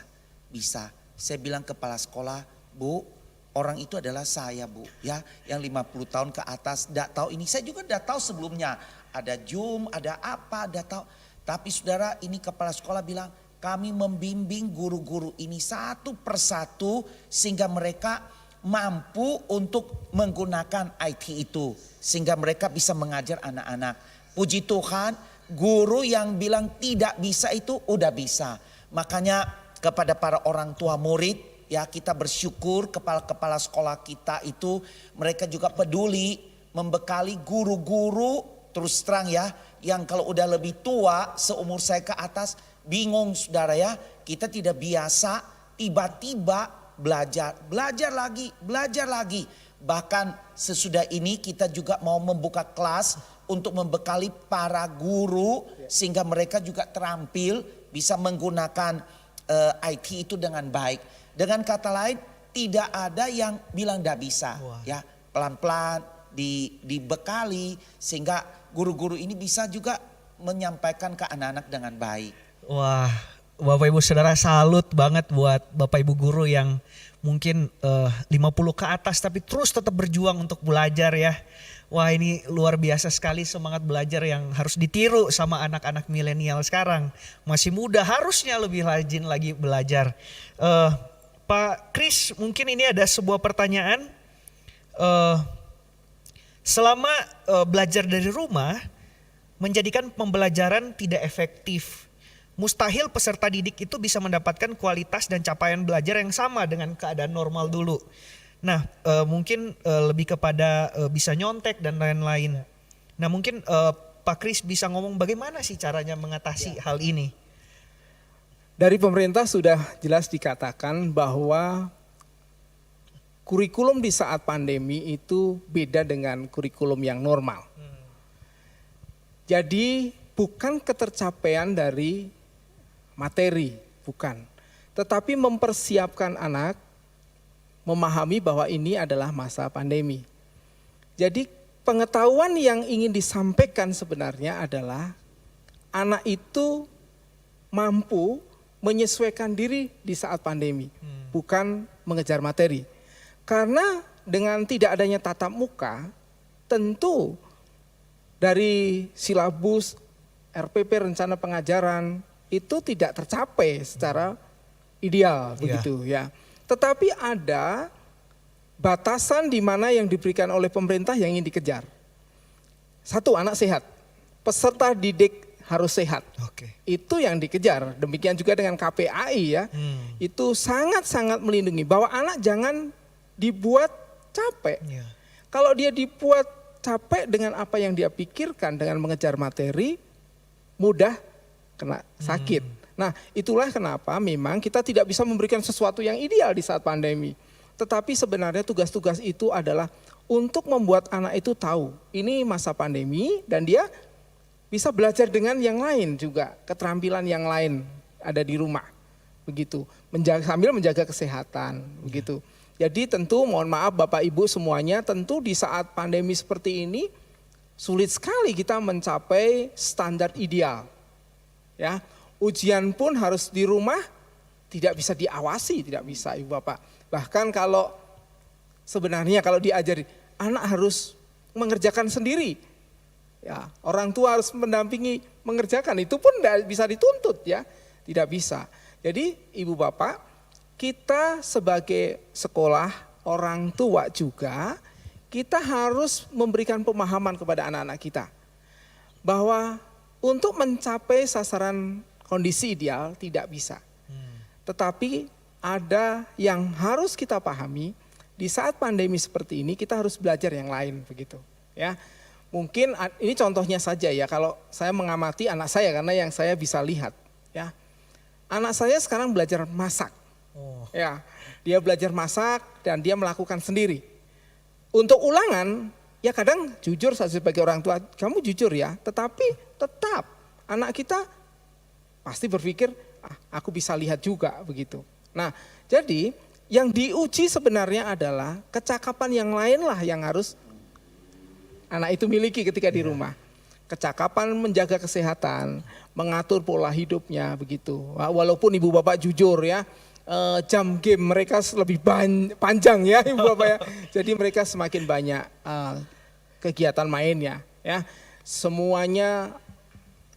Saya bilang kepala sekolah, "Bu, orang itu adalah saya Bu, ya, yang 50 tahun ke atas, enggak tahu ini. Saya juga enggak tahu sebelumnya. Ada Zoom, ada apa, enggak tahu. Tapi saudara, ini kepala sekolah bilang, kami membimbing guru-guru ini satu persatu sehingga mereka mampu untuk menggunakan IT itu. Sehingga mereka bisa mengajar anak-anak. Puji Tuhan, guru yang bilang tidak bisa itu udah bisa. Makanya kepada para orang tua murid, ya kita bersyukur kepala-kepala sekolah kita itu mereka juga peduli membekali guru-guru, terus terang ya, yang kalau udah lebih tua seumur saya ke atas, bingung saudara ya, kita tidak biasa tiba-tiba belajar lagi. Bahkan sesudah ini kita juga mau membuka kelas untuk membekali para guru sehingga mereka juga terampil bisa menggunakan IT itu dengan baik. Dengan kata lain, tidak ada yang bilang tidak bisa. Ya, pelan-pelan dibekali sehingga guru-guru ini bisa juga menyampaikan ke anak-anak dengan baik. Wah, Bapak Ibu Saudara, salut banget buat Bapak Ibu guru yang mungkin 50 ke atas tapi terus tetap berjuang untuk belajar ya. Wah, ini luar biasa sekali semangat belajar yang harus ditiru sama anak-anak milenial sekarang. Masih muda, harusnya lebih rajin lagi belajar. Pak Kris, mungkin ini ada sebuah pertanyaan. Selama belajar dari rumah menjadikan pembelajaran tidak efektif, mustahil peserta didik itu bisa mendapatkan kualitas dan capaian belajar yang sama dengan keadaan normal dulu. Nah, mungkin lebih kepada bisa nyontek dan lain-lain. Nah mungkin Pak Kris bisa ngomong bagaimana sih caranya mengatasi hal ini? Dari pemerintah sudah jelas dikatakan bahwa kurikulum di saat pandemi itu beda dengan kurikulum yang normal. Jadi bukan ketercapaian dari materi, bukan. Tetapi mempersiapkan anak memahami bahwa ini adalah masa pandemi. Jadi pengetahuan yang ingin disampaikan sebenarnya adalah anak itu mampu menyesuaikan diri di saat pandemi, bukan mengejar materi. Karena dengan tidak adanya tatap muka, tentu dari silabus RPP rencana pengajaran itu tidak tercapai secara ideal begitu ya. Tetapi ada batasan di mana yang diberikan oleh pemerintah yang ingin dikejar. Satu, anak sehat. Peserta didik harus sehat. Oke. Itu yang dikejar. Demikian juga dengan KPAI ya. Itu sangat-sangat melindungi bahwa anak jangan dibuat capek. Ya. Kalau dia dibuat capek dengan apa yang dia pikirkan dengan mengejar materi, mudah kena sakit. Nah, itulah kenapa memang kita tidak bisa memberikan sesuatu yang ideal di saat pandemi. Tetapi sebenarnya tugas-tugas itu adalah untuk membuat anak itu tahu ini masa pandemi dan dia bisa belajar dengan yang lain juga, keterampilan yang lain ada di rumah. Begitu. Sambil menjaga kesehatan, begitu. Jadi tentu mohon maaf Bapak Ibu semuanya, tentu di saat pandemi seperti ini sulit sekali kita mencapai standar ideal. Ya. Ujian pun harus di rumah, tidak bisa diawasi, tidak bisa Ibu Bapak. Bahkan kalau sebenarnya kalau diajari, anak harus mengerjakan sendiri. Ya, orang tua harus mendampingi mengerjakan, itu pun tidak bisa dituntut ya, tidak bisa. Jadi Ibu Bapak, kita sebagai sekolah, orang tua juga, kita harus memberikan pemahaman kepada anak-anak kita. Bahwa untuk mencapai sasaran kondisi ideal tidak bisa. Tetapi ada yang harus kita pahami, di saat pandemi seperti ini kita harus belajar yang lain begitu. Ya. Mungkin ini contohnya saja ya, kalau saya mengamati anak saya karena yang saya bisa lihat ya. Anak saya sekarang belajar masak. Ya, dia belajar masak dan dia melakukan sendiri. Untuk ulangan, ya kadang jujur saya sebagai orang tua, kamu jujur ya, tetapi tetap anak kita pasti berpikir, aku bisa lihat juga begitu. Nah, jadi yang diuji sebenarnya adalah kecakapan yang lain lah yang harus anak itu miliki ketika di rumah. Kecakapan menjaga kesehatan, mengatur pola hidupnya begitu. Walaupun Ibu Bapak jujur ya, jam game mereka lebih panjang ya Ibu Bapak ya. Jadi mereka semakin banyak kegiatan mainnya ya. Semuanya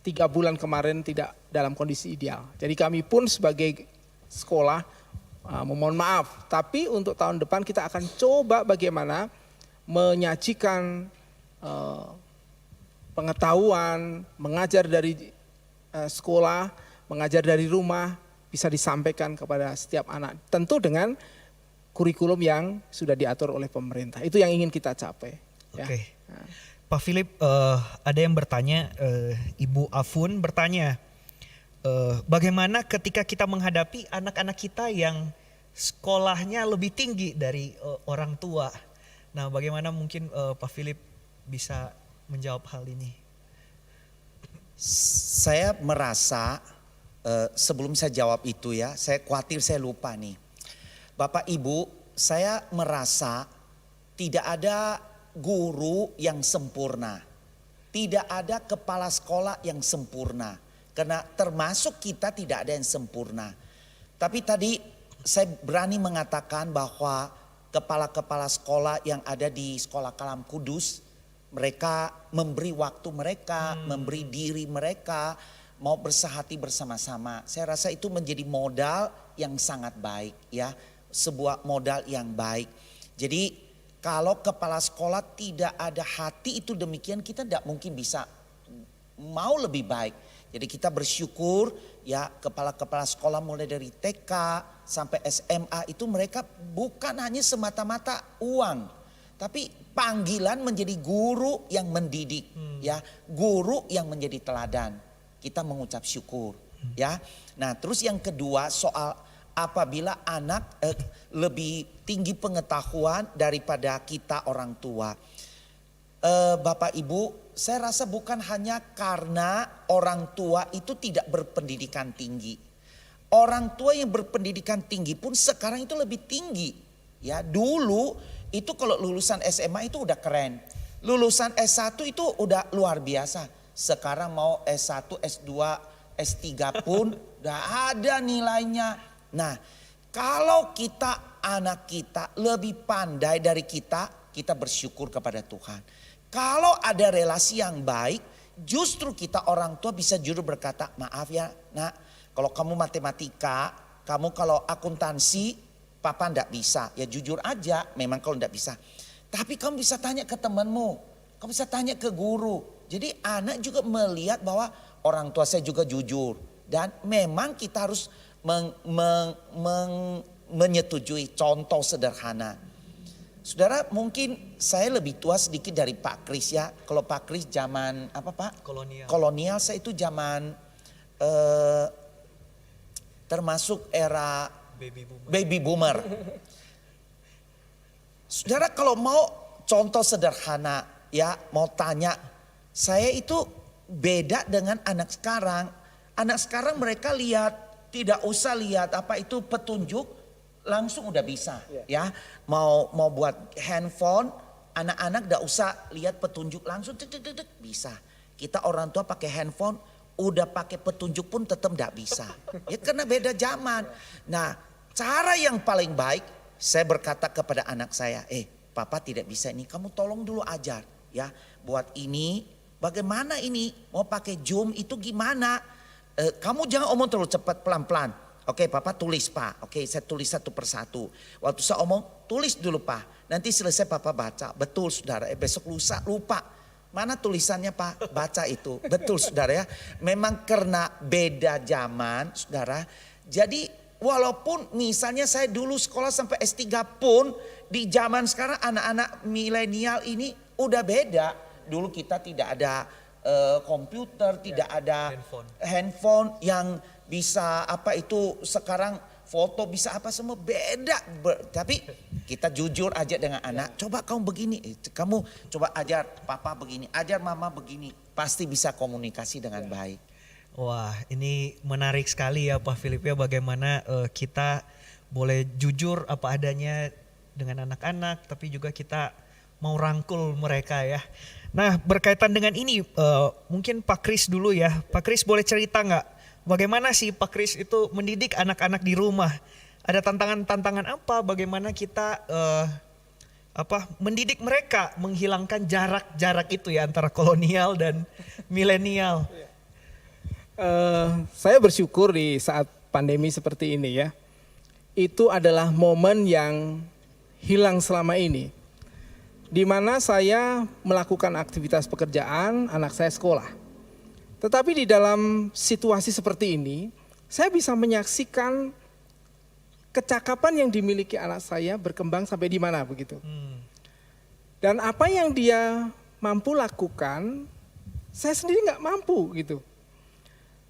3 bulan kemarin tidak dalam kondisi ideal. Jadi kami pun sebagai sekolah memohon maaf. Tapi untuk tahun depan kita akan coba bagaimana menyajikan pengetahuan, mengajar dari sekolah, mengajar dari rumah, bisa disampaikan kepada setiap anak. Tentu dengan kurikulum yang sudah diatur oleh pemerintah. Itu yang ingin kita capai. Ya. Oke. Pak Philip, ada yang bertanya, Ibu Afun bertanya, bagaimana ketika kita menghadapi anak-anak kita yang sekolahnya lebih tinggi dari orang tua? Nah, bagaimana mungkin Pak Philip bisa menjawab hal ini? Saya merasa sebelum saya jawab itu ya, saya khawatir saya lupa nih. Bapak Ibu, saya merasa tidak ada guru yang sempurna. Tidak ada kepala sekolah yang sempurna. Karena termasuk kita tidak ada yang sempurna. Tapi tadi saya berani mengatakan bahwa kepala-kepala sekolah yang ada di Sekolah Kalam Kudus, mereka memberi waktu mereka, memberi diri mereka, mau bersahati bersama-sama. Saya rasa itu menjadi modal yang sangat baik ya, sebuah modal yang baik. Jadi kalau kepala sekolah tidak ada hati itu demikian, kita tidak mungkin bisa mau lebih baik. Jadi kita bersyukur ya, kepala-kepala sekolah mulai dari TK sampai SMA itu mereka bukan hanya semata-mata uang. tapi panggilan menjadi guru yang mendidik, ya, guru yang menjadi teladan. Kita mengucap syukur, ya. Nah, terus yang kedua soal apabila anak lebih tinggi pengetahuan daripada kita orang tua. Bapak Ibu, saya rasa bukan hanya karena orang tua itu tidak berpendidikan tinggi. Orang tua yang berpendidikan tinggi pun sekarang itu lebih tinggi. Ya, dulu itu kalau lulusan SMA itu udah keren. Lulusan S1 itu udah luar biasa. Sekarang mau S1, S2, S3 pun udah ada nilainya. Nah, kalau kita anak kita lebih pandai dari kita, kita bersyukur kepada Tuhan. Kalau ada relasi yang baik, justru kita orang tua bisa jujur berkata, maaf ya nak, kalau kamu matematika, kamu kalau akuntansi, papa ndak bisa. Ya jujur aja, memang kalau ndak bisa. Tapi kamu bisa tanya ke temanmu, kamu bisa tanya ke guru. Jadi anak juga melihat bahwa orang tua saya juga jujur. Dan memang kita harus menyetujui contoh sederhana. Saudara, mungkin saya lebih tua sedikit dari Pak Kris ya. Kalau Pak Kris zaman apa Pak? Kolonial. Kolonial, saya itu zaman termasuk era baby boomer. Saudara, kalau mau contoh sederhana ya, mau tanya, saya itu beda dengan anak sekarang. Anak sekarang mereka lihat, tidak usah lihat apa itu petunjuk, langsung udah bisa ya. Mau buat handphone, anak-anak tidak usah lihat petunjuk, langsung bisa. Kita orang tua pakai handphone, udah pakai petunjuk pun tetap tidak bisa. Ya karena beda zaman. Nah, cara yang paling baik, saya berkata kepada anak saya, papa tidak bisa ini, kamu tolong dulu ajar ya. Buat ini, bagaimana ini, mau pakai Zoom itu gimana? Kamu jangan omong terlalu cepat, pelan-pelan. Oke, papa tulis pak. Oke, saya tulis satu persatu. Waktu saya omong, tulis dulu pak. Nanti selesai papa baca. Betul saudara, besok lusa lupa. Mana tulisannya pak? Baca itu. Betul saudara ya. Memang karena beda zaman saudara. Jadi walaupun misalnya saya dulu sekolah sampai S3 pun, di zaman sekarang anak-anak milenial ini udah beda. Dulu kita tidak ada komputer, tidak ada handphone yang bisa apa itu sekarang foto bisa apa semua beda. Tapi kita jujur aja dengan anak, coba kamu begini, kamu coba ajar papa begini, ajar mama begini, pasti bisa komunikasi dengan baik. Wah, ini menarik sekali ya Pak Philip ya, bagaimana kita boleh jujur apa adanya dengan anak-anak, tapi juga kita mau rangkul mereka ya. Nah, berkaitan dengan ini mungkin Pak Kris dulu ya. Pak Kris boleh cerita nggak bagaimana sih Pak Kris itu mendidik anak-anak di rumah? Ada tantangan-tantangan apa? Bagaimana kita mendidik mereka menghilangkan jarak-jarak itu ya antara kolonial dan milenial? Saya bersyukur di saat pandemi seperti ini ya. Itu adalah momen yang hilang selama ini. Di mana saya melakukan aktivitas pekerjaan, anak saya sekolah. Tetapi di dalam situasi seperti ini, saya bisa menyaksikan kecakapan yang dimiliki anak saya berkembang sampai di mana begitu. Dan apa yang dia mampu lakukan, saya sendiri nggak mampu gitu.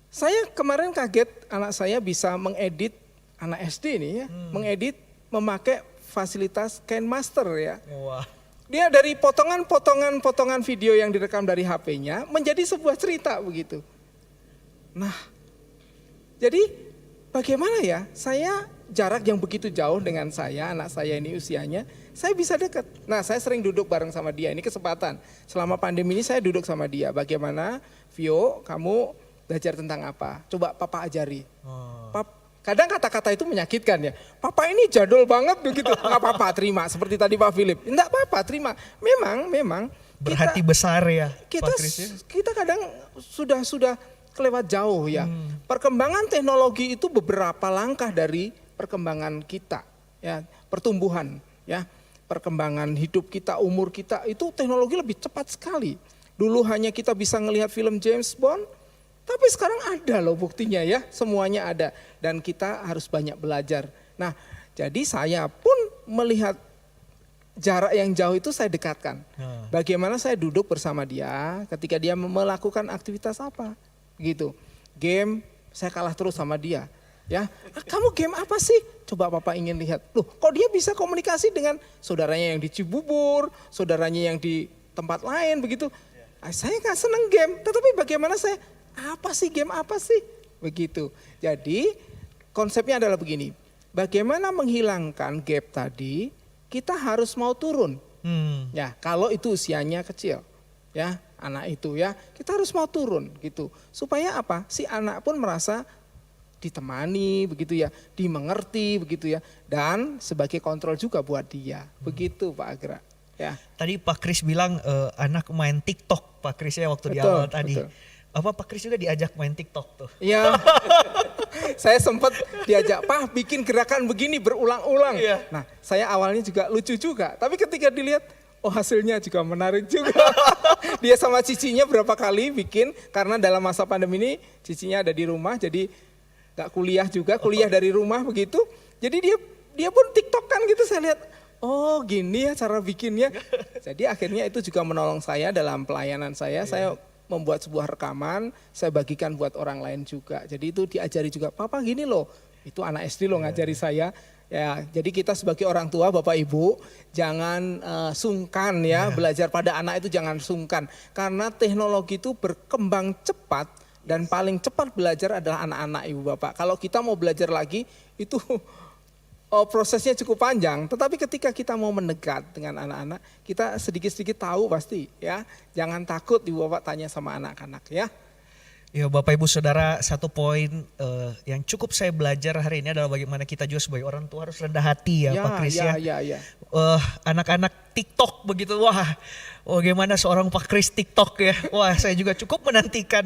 Saya kemarin kaget anak saya bisa mengedit, anak SD ini ya, mengedit memakai fasilitas KineMaster ya. Wah. Dia dari potongan video yang direkam dari HP-nya menjadi sebuah cerita begitu. Nah, jadi bagaimana ya, saya jarak yang begitu jauh dengan saya, anak saya ini usianya, saya bisa dekat. Nah, saya sering duduk bareng sama dia, ini kesempatan. Selama pandemi ini saya duduk sama dia, bagaimana Vio, kamu belajar tentang apa? Coba papa ajari. Kadang kata-kata itu menyakitkan ya. Papa ini jadul banget begitu. Enggak apa-apa terima. Seperti tadi Pak Philip. Enggak apa-apa terima. Memang. Berhati besar ya kita, Pak Kris ya? Kita kadang sudah kelewat jauh ya. Perkembangan teknologi itu beberapa langkah dari perkembangan kita. Ya, pertumbuhan ya. Perkembangan hidup kita, umur kita itu teknologi lebih cepat sekali. Dulu hanya kita bisa ngelihat film James Bond. Tapi sekarang ada loh buktinya ya, semuanya ada. Dan kita harus banyak belajar. Nah, jadi saya pun melihat jarak yang jauh itu saya dekatkan. Hmm. Bagaimana saya duduk bersama dia ketika dia melakukan aktivitas apa, gitu. Game, saya kalah terus sama dia. Ya, kamu game apa sih? Coba Papa ingin lihat. Loh, kok dia bisa komunikasi dengan saudaranya yang di Cibubur, saudaranya yang di tempat lain begitu. Saya nggak seneng game, tetapi bagaimana saya, apa sih game apa sih? Begitu. Jadi konsepnya adalah begini, bagaimana menghilangkan gap tadi, kita harus mau turun. Ya, kalau itu usianya kecil, ya anak itu ya, kita harus mau turun gitu. Supaya apa? Si anak pun merasa ditemani begitu ya, dimengerti begitu ya, dan sebagai kontrol juga buat dia. Begitu Pak Agra. Ya. Tadi Pak Kris bilang anak main TikTok, Pak Kris ya waktu di Betul, awal tadi. betul. Apa Pak Kris juga diajak main TikTok tuh? Iya. Saya sempat diajak, "Pak, bikin gerakan begini berulang-ulang." Iya. Nah, saya awalnya juga lucu juga, tapi ketika dilihat, oh hasilnya juga menarik juga. Dia sama cicinya berapa kali bikin, karena dalam masa pandemi ini cicinya ada di rumah, jadi gak kuliah juga, kuliah dari rumah begitu. Jadi dia pun TikTok-kan gitu, saya lihat, oh gini ya cara bikinnya. Jadi akhirnya itu juga menolong saya dalam pelayanan saya. Saya membuat sebuah rekaman, saya bagikan buat orang lain juga. Jadi itu diajari juga, "Papa gini loh." Itu anak SD loh ngajari saya. Ya, jadi kita sebagai orang tua, Bapak Ibu, jangan sungkan ya, belajar pada anak itu jangan sungkan. Karena teknologi itu berkembang cepat dan paling cepat belajar adalah anak-anak Ibu Bapak. Kalau kita mau belajar lagi itu prosesnya cukup panjang, tetapi ketika kita mau mendekat dengan anak-anak, kita sedikit-sedikit tahu pasti ya. Jangan takut Ibu Bapak tanya sama anak-anak ya. Ya Bapak Ibu Saudara, satu poin yang cukup saya belajar hari ini adalah bagaimana kita juga sebagai orang tua harus rendah hati ya, Pak Kris ya. Anak-anak TikTok begitu, wah bagaimana seorang Pak Kris TikTok ya. Wah saya juga cukup menantikan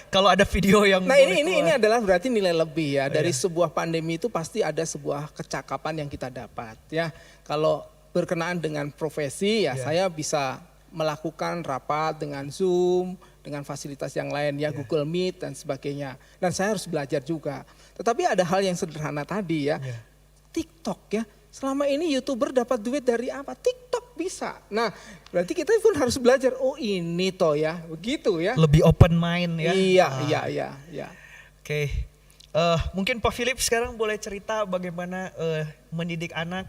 kalau ada video yang Nah ini adalah berarti nilai lebih ya. Dari sebuah pandemi itu pasti ada sebuah kecakapan yang kita dapat ya. Kalau berkenaan dengan profesi ya saya bisa melakukan rapat dengan Zoom, dengan fasilitas yang lain ya, Google Meet dan sebagainya. Dan saya harus belajar juga. Tetapi ada hal yang sederhana tadi ya, TikTok ya. Selama ini YouTuber dapat duit dari apa? TikTok bisa. Nah berarti kita pun harus belajar, oh ini toh ya, begitu ya. Lebih open mind ya. Iya. Oke, mungkin Pak Philip sekarang boleh cerita bagaimana mendidik anak.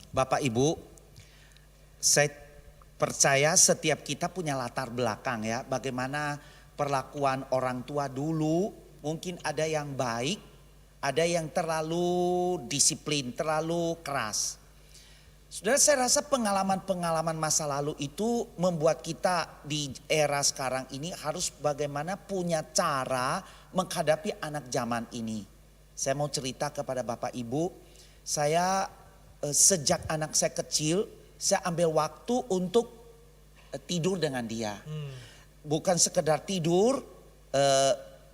Bapak Ibu, saya percaya setiap kita punya latar belakang ya. Bagaimana perlakuan orang tua dulu, mungkin ada yang baik, ada yang terlalu disiplin, terlalu keras. Saudara, saya rasa pengalaman-pengalaman masa lalu itu membuat kita di era sekarang ini harus bagaimana punya cara menghadapi anak zaman ini. Saya mau cerita kepada Bapak Ibu, saya sejak anak saya kecil, saya ambil waktu untuk tidur dengan dia. Bukan sekedar tidur,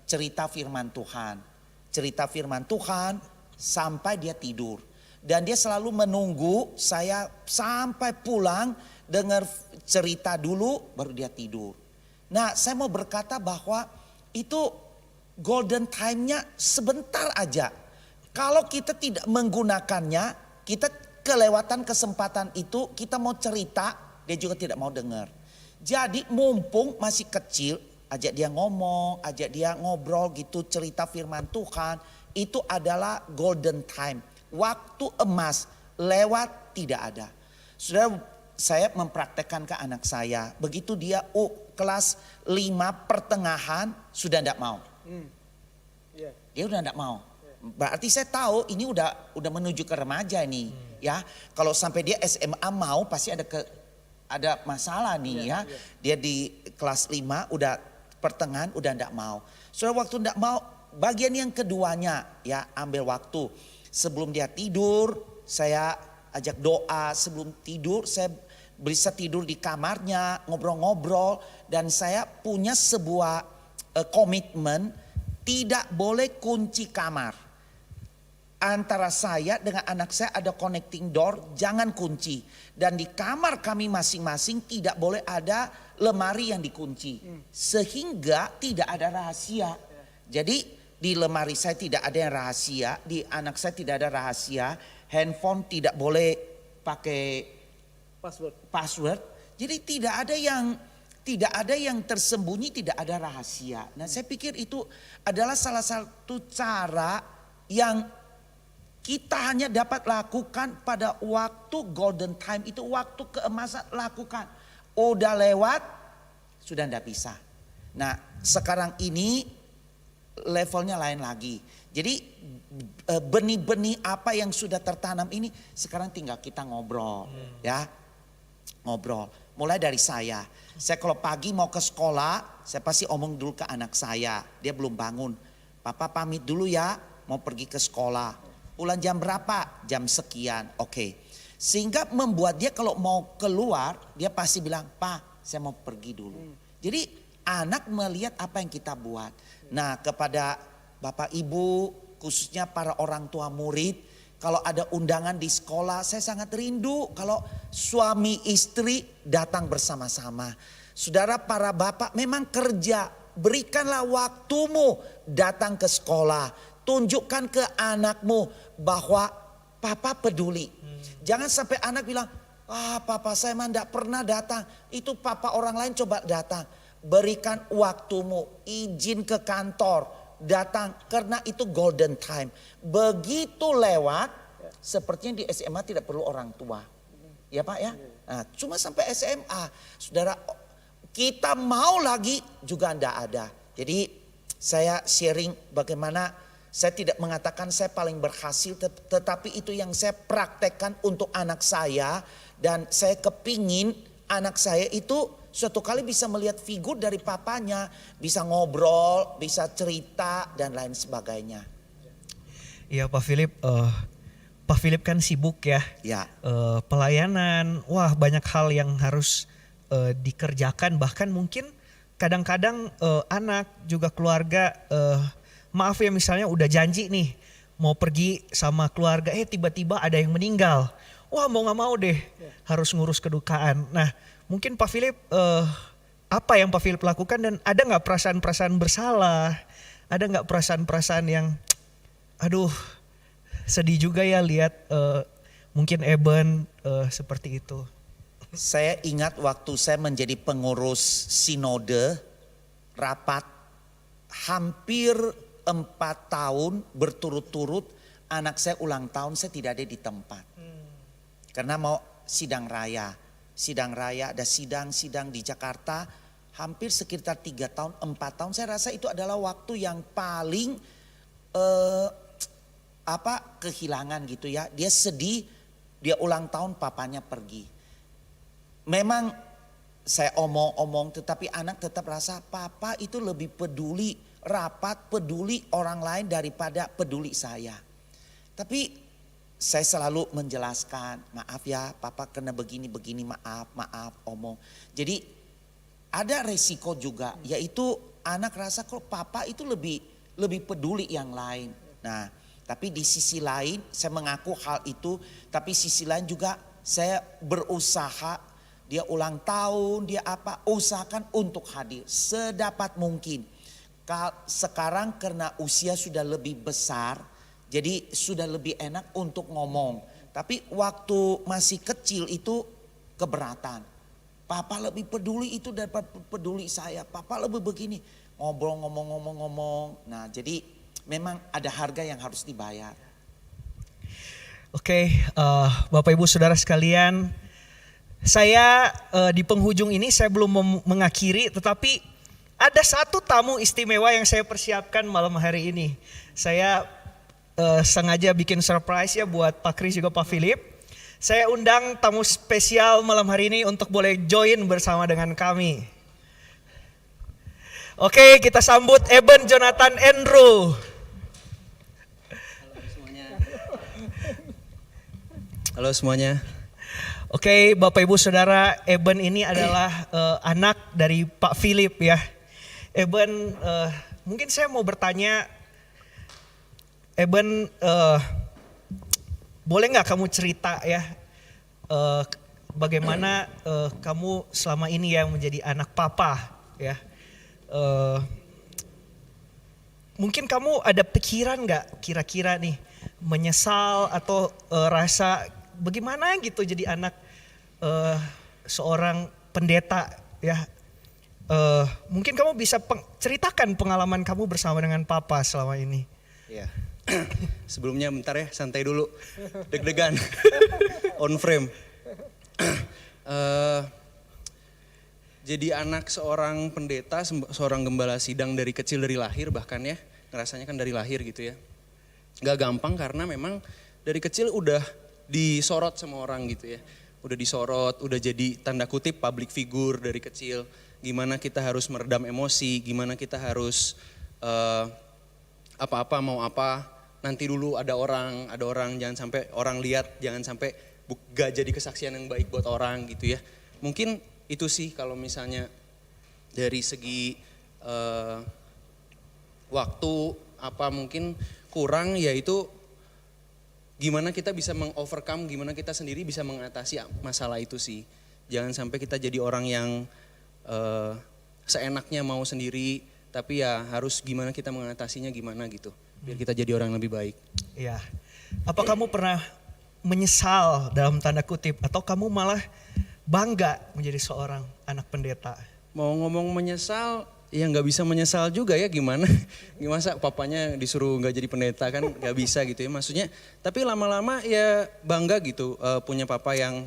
cerita firman Tuhan. Cerita firman Tuhan sampai dia tidur. Dan dia selalu menunggu saya sampai pulang, dengar cerita dulu baru dia tidur. Nah saya mau berkata bahwa itu golden time-nya sebentar aja. Kalau kita tidak menggunakannya, kita kelewatan kesempatan itu, kita mau cerita, dia juga tidak mau dengar. Jadi mumpung masih kecil, ajak dia ngomong, ajak dia ngobrol gitu, cerita firman Tuhan. Itu adalah golden time. Waktu emas, lewat tidak ada. Sudah saya mempraktekkan ke anak saya. Begitu dia kelas 5 pertengahan, sudah tidak mau. Dia udah tidak mau. Berarti saya tahu ini udah menuju ke remaja nih. Ya, kalau sampai dia SMA mau pasti ada masalah nih ya. Dia di kelas 5 udah pertengahan udah enggak mau. Sudah waktu enggak mau, bagian yang keduanya ya, ambil waktu. Sebelum dia tidur, saya ajak doa. Sebelum tidur saya bisa tidur di kamarnya, ngobrol-ngobrol. Dan saya punya sebuah komitmen, tidak boleh kunci kamar. Antara saya dengan anak saya ada connecting door, jangan kunci. Dan di kamar kami masing-masing tidak boleh ada lemari yang dikunci. Sehingga tidak ada rahasia. Jadi di lemari saya tidak ada yang rahasia, di anak saya tidak ada rahasia. handphone tidak boleh pakai Password. Jadi tidak ada yang tersembunyi, tidak ada rahasia. Nah, saya pikir itu adalah salah satu cara yang kita hanya dapat lakukan pada waktu golden time, itu waktu keemasan, lakukan. Udah lewat, sudah tidak bisa. Nah, sekarang ini levelnya lain lagi. Jadi benih-benih apa yang sudah tertanam ini sekarang tinggal kita ngobrol, ya. Ngobrol. Mulai dari saya kalau pagi mau ke sekolah, saya pasti omong dulu ke anak saya. Dia belum bangun. Papa pamit dulu ya, mau pergi ke sekolah. Pulang jam berapa? Jam sekian. Oke. Sehingga membuat dia kalau mau keluar, dia pasti bilang, "Pa, saya mau pergi dulu." Jadi anak melihat apa yang kita buat. Nah, kepada Bapak Ibu, khususnya para orang tua murid, kalau ada undangan di sekolah, saya sangat rindu kalau suami istri datang bersama-sama. Saudara, para bapak memang kerja, berikanlah waktumu datang ke sekolah. Tunjukkan ke anakmu bahwa papa peduli. Jangan sampai anak bilang, papa saya mah enggak pernah datang. Itu papa orang lain coba datang. Berikan waktumu, izin ke kantor. Datang karena itu golden time. Begitu lewat, sepertinya di SMA tidak perlu orang tua. Ya Pak ya. Nah, cuma sampai SMA, saudara, kita mau lagi juga enggak ada. Jadi saya sharing bagaimana saya tidak mengatakan saya paling berhasil, tetapi itu yang saya praktekkan untuk anak saya. Dan saya kepingin anak saya itu suatu kali bisa melihat figur dari papanya, bisa ngobrol, bisa cerita dan lain sebagainya. Iya Pak Philip, Pak Philip kan sibuk ya. Ya. Pelayanan, wah banyak hal yang harus dikerjakan, bahkan mungkin kadang-kadang anak juga keluarga, maaf ya misalnya udah janji nih mau pergi sama keluarga, tiba-tiba ada yang meninggal. Wah mau gak mau deh harus ngurus kedukaan. Nah mungkin Pak Philip apa yang Pak Philip lakukan dan ada gak perasaan-perasaan bersalah? Ada gak perasaan-perasaan yang aduh sedih juga ya lihat mungkin Eben seperti itu? Saya ingat waktu saya menjadi pengurus sinode rapat hampir 4 tahun berturut-turut anak saya ulang tahun, saya tidak ada di tempat. Karena mau sidang raya, ada sidang di Jakarta hampir sekitar 3 tahun, 4 tahun. Saya rasa itu adalah waktu yang paling kehilangan gitu ya. Dia sedih, dia ulang tahun papanya pergi. Memang saya omong-omong tetapi anak tetap rasa papa itu lebih peduli rapat, peduli orang lain daripada peduli saya. Tapi saya selalu menjelaskan, maaf ya papa kena begini, maaf omong. Jadi ada resiko juga, yaitu anak rasa kok papa itu lebih peduli yang lain. Nah, tapi di sisi lain saya mengaku hal itu, tapi sisi lain juga saya berusaha, dia ulang tahun, dia usahakan untuk hadir sedapat mungkin. Sekarang karena usia sudah lebih besar, jadi sudah lebih enak untuk ngomong. Tapi waktu masih kecil itu keberatan. Papa lebih peduli itu daripada peduli saya. Papa lebih begini. Ngobrol, ngomong. Nah jadi memang ada harga yang harus dibayar. Oke, Bapak Ibu Saudara sekalian. Saya di penghujung ini saya belum mengakhiri, tetapi ada satu tamu istimewa yang saya persiapkan malam hari ini. Saya sengaja bikin surprise ya buat Pak Kris juga Pak Philip. Saya undang tamu spesial malam hari ini untuk boleh join bersama dengan kami. Oke, kita sambut Eben Jonathan Andrew. Halo semuanya. Oke, Bapak Ibu Saudara, Eben ini adalah anak dari Pak Philip ya. Eben, mungkin saya mau bertanya, Eben, boleh nggak kamu cerita ya, bagaimana kamu selama ini ya menjadi anak papa ya? Mungkin kamu ada pikiran nggak kira-kira nih, menyesal atau rasa bagaimana gitu jadi anak seorang pendeta ya. Mungkin kamu bisa ceritakan pengalaman kamu bersama dengan Papa selama ini. Ya. Sebelumnya bentar ya, santai dulu. Deg-degan. On frame. Jadi anak seorang pendeta, seorang gembala sidang dari kecil, dari lahir bahkan ya. Ngerasanya kan dari lahir gitu ya. Gak gampang karena memang dari kecil udah disorot sama orang gitu ya. Udah disorot, udah jadi tanda kutip public figure dari kecil. Gimana kita harus meredam emosi, gimana kita harus apa-apa mau apa, nanti dulu ada orang jangan sampai orang lihat, jangan sampai gak jadi kesaksian yang baik buat orang gitu ya. Mungkin itu sih kalau misalnya dari segi waktu apa mungkin kurang, yaitu gimana kita bisa mengovercome, gimana kita sendiri bisa mengatasi masalah itu sih. Jangan sampai kita jadi orang yang seenaknya mau sendiri, tapi ya harus gimana kita mengatasinya gimana gitu, biar kita jadi orang yang lebih baik. Iya. Apa kamu pernah menyesal dalam tanda kutip atau kamu malah bangga menjadi seorang anak pendeta? Mau ngomong menyesal, ya nggak bisa menyesal juga ya, gimana papanya disuruh nggak jadi pendeta kan nggak bisa gitu ya maksudnya. Tapi lama-lama ya bangga gitu punya papa yang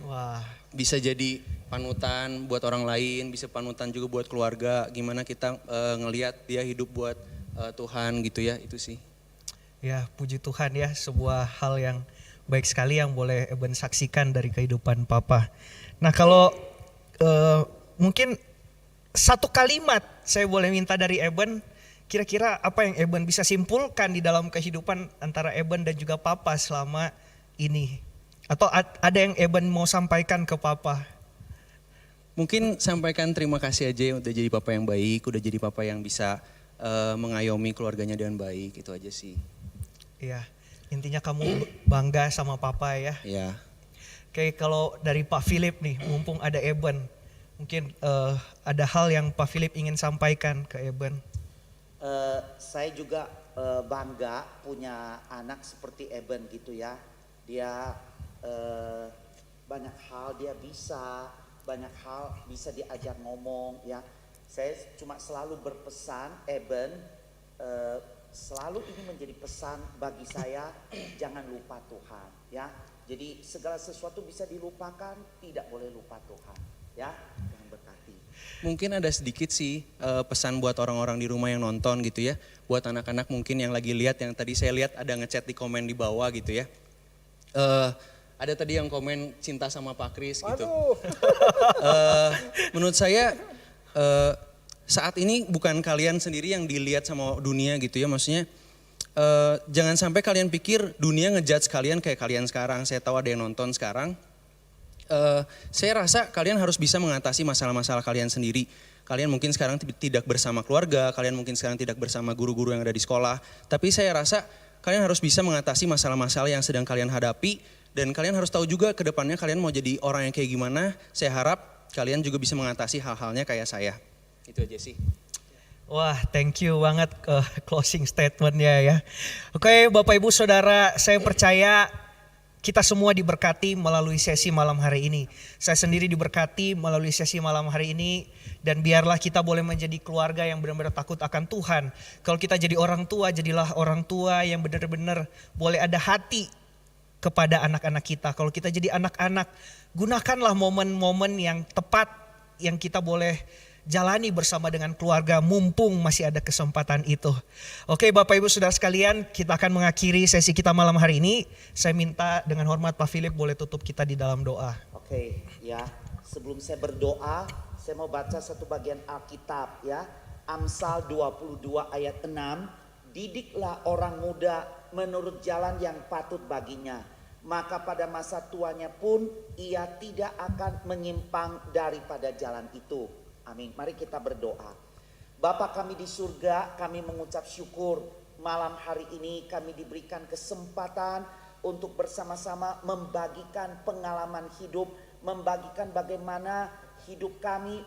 bisa jadi panutan buat orang lain, bisa panutan juga buat keluarga. Gimana kita ngelihat dia hidup buat Tuhan gitu ya, itu sih. Ya puji Tuhan ya, sebuah hal yang baik sekali yang boleh Eben saksikan dari kehidupan Papa. Nah kalau mungkin satu kalimat saya boleh minta dari Eben, kira-kira apa yang Eben bisa simpulkan di dalam kehidupan antara Eben dan juga Papa selama ini? Atau ada yang Eben mau sampaikan ke Papa? Mungkin sampaikan terima kasih aja udah jadi papa yang baik, udah jadi papa yang bisa mengayomi keluarganya dengan baik, itu aja sih. Iya, intinya kamu bangga sama Papa ya. Iya. Oke, kalau dari Pak Philip nih, mumpung ada Eben, mungkin ada hal yang Pak Philip ingin sampaikan ke Eben. Saya juga bangga punya anak seperti Eben gitu ya. Dia banyak hal dia bisa, banyak hal bisa diajak ngomong ya. Saya cuma selalu berpesan Eben, selalu ini menjadi pesan bagi saya, jangan lupa Tuhan ya. Jadi segala sesuatu bisa dilupakan, tidak boleh lupa Tuhan ya. Tuhan berkati. Mungkin ada sedikit sih pesan buat orang-orang di rumah yang nonton gitu ya. Buat anak-anak mungkin yang lagi lihat, yang tadi saya lihat ada ngechat di komen di bawah gitu ya. Ada tadi yang komen cinta sama Pak Kris gitu. Menurut saya saat ini bukan kalian sendiri yang dilihat sama dunia gitu ya. Maksudnya jangan sampai kalian pikir dunia ngejudge kalian kayak kalian sekarang. Saya tahu ada yang nonton sekarang. Saya rasa kalian harus bisa mengatasi masalah-masalah kalian sendiri. Kalian mungkin sekarang tidak bersama keluarga, kalian mungkin sekarang tidak bersama guru-guru yang ada di sekolah. Tapi saya rasa kalian harus bisa mengatasi masalah-masalah yang sedang kalian hadapi. Dan kalian harus tahu juga ke depannya kalian mau jadi orang yang kayak gimana. Saya harap kalian juga bisa mengatasi hal-halnya kayak saya. Itu aja sih. Wah, thank you banget closing statementnya ya. Oke, Bapak Ibu Saudara, saya percaya kita semua diberkati melalui sesi malam hari ini. Saya sendiri diberkati melalui sesi malam hari ini. Dan biarlah kita boleh menjadi keluarga yang benar-benar takut akan Tuhan. Kalau kita jadi orang tua, jadilah orang tua yang benar-benar boleh ada hati kepada anak-anak kita. Kalau kita jadi anak-anak, gunakanlah momen-momen yang tepat yang kita boleh jalani bersama dengan keluarga mumpung masih ada kesempatan itu. Oke Bapak Ibu Saudara sekalian, kita akan mengakhiri sesi kita malam hari ini. Saya minta dengan hormat Pak Philip boleh tutup kita di dalam doa. Oke, ya. Sebelum saya berdoa, saya mau baca satu bagian Alkitab ya. Amsal 22 ayat 6. Didiklah orang muda menurut jalan yang patut baginya, maka pada masa tuanya pun ia tidak akan menyimpang daripada jalan itu. Amin. Mari kita berdoa. Bapa kami di surga, kami mengucap syukur malam hari ini kami diberikan kesempatan untuk bersama-sama membagikan pengalaman hidup, membagikan bagaimana hidup kami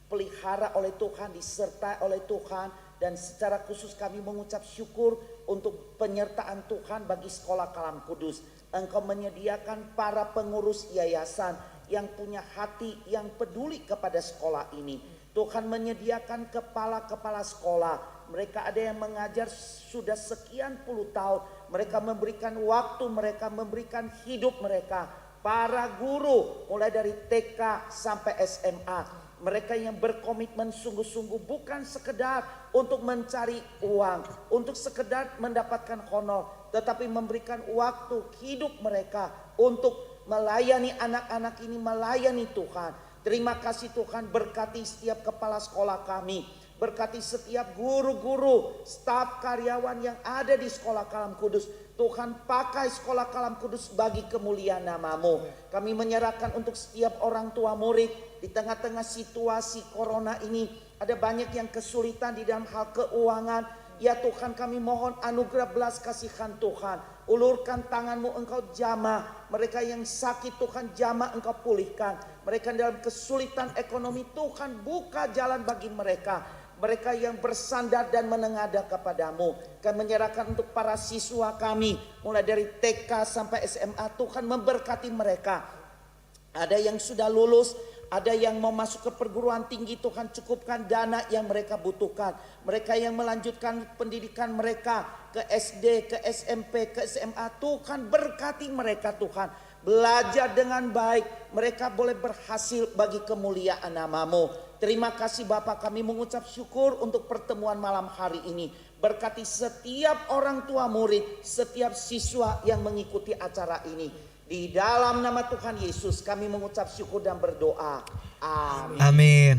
dipelihara oleh Tuhan, disertai oleh Tuhan. Dan secara khusus kami mengucap syukur untuk penyertaan Tuhan bagi Sekolah Kalam Kudus. Engkau menyediakan para pengurus yayasan yang punya hati yang peduli kepada sekolah ini. Tuhan menyediakan kepala-kepala sekolah. Mereka ada yang mengajar sudah sekian puluh tahun. Mereka memberikan waktu, mereka memberikan hidup mereka. Para guru mulai dari TK sampai SMA. Mereka yang berkomitmen sungguh-sungguh bukan sekedar untuk mencari uang, untuk sekedar mendapatkan honor, tetapi memberikan waktu hidup mereka untuk melayani anak-anak ini, melayani Tuhan. Terima kasih Tuhan, berkati setiap kepala sekolah kami, berkati setiap guru-guru, staf karyawan yang ada di Sekolah Kalam Kudus. Tuhan pakai Sekolah Kalam Kudus bagi kemuliaan nama-Mu. Kami menyerahkan untuk setiap orang tua murid di tengah-tengah situasi corona ini. Ada banyak yang kesulitan di dalam hal keuangan. Ya Tuhan, kami mohon anugerah belas kasihan Tuhan. Ulurkan tangan-Mu, Engkau jamah. Mereka yang sakit Tuhan jamah Engkau pulihkan. Mereka dalam kesulitan ekonomi Tuhan buka jalan bagi mereka. Mereka yang bersandar dan menengadah kepadamu. Kami menyerahkan untuk para siswa kami. Mulai dari TK sampai SMA, Tuhan memberkati mereka. Ada yang sudah lulus, ada yang mau masuk ke perguruan tinggi, Tuhan cukupkan dana yang mereka butuhkan. Mereka yang melanjutkan pendidikan mereka ke SD, ke SMP, ke SMA, Tuhan berkati mereka Tuhan. Belajar dengan baik, mereka boleh berhasil bagi kemuliaan nama-Mu. Terima kasih Bapak, kami mengucap syukur untuk pertemuan malam hari ini. Berkati setiap orang tua murid, setiap siswa yang mengikuti acara ini. Di dalam nama Tuhan Yesus kami mengucap syukur dan berdoa. Amin. Amin.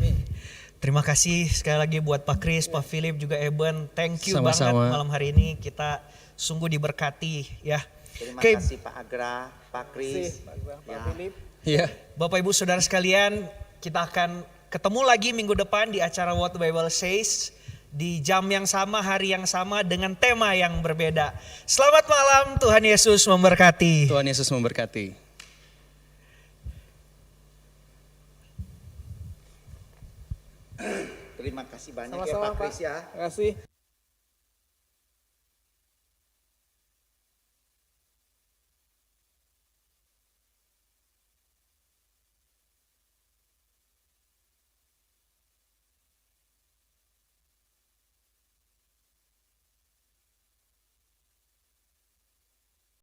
Terima kasih sekali lagi buat Pak Kris, Pak Philip, juga Eben. Thank you Sama-sama. banget malam hari ini. Kita sungguh diberkati ya. Terima Oke, kasih Pak Agra, Pak Kris. Pak Philip. Iya. Bapak Ibu Saudara sekalian, kita akan ketemu lagi minggu depan di acara What the Bible Says. Di jam yang sama, hari yang sama, dengan tema yang berbeda. Selamat malam, Tuhan Yesus memberkati. Tuhan Yesus memberkati. Terima kasih banyak ya Sama-sama Pak Kris ya. Terima kasih.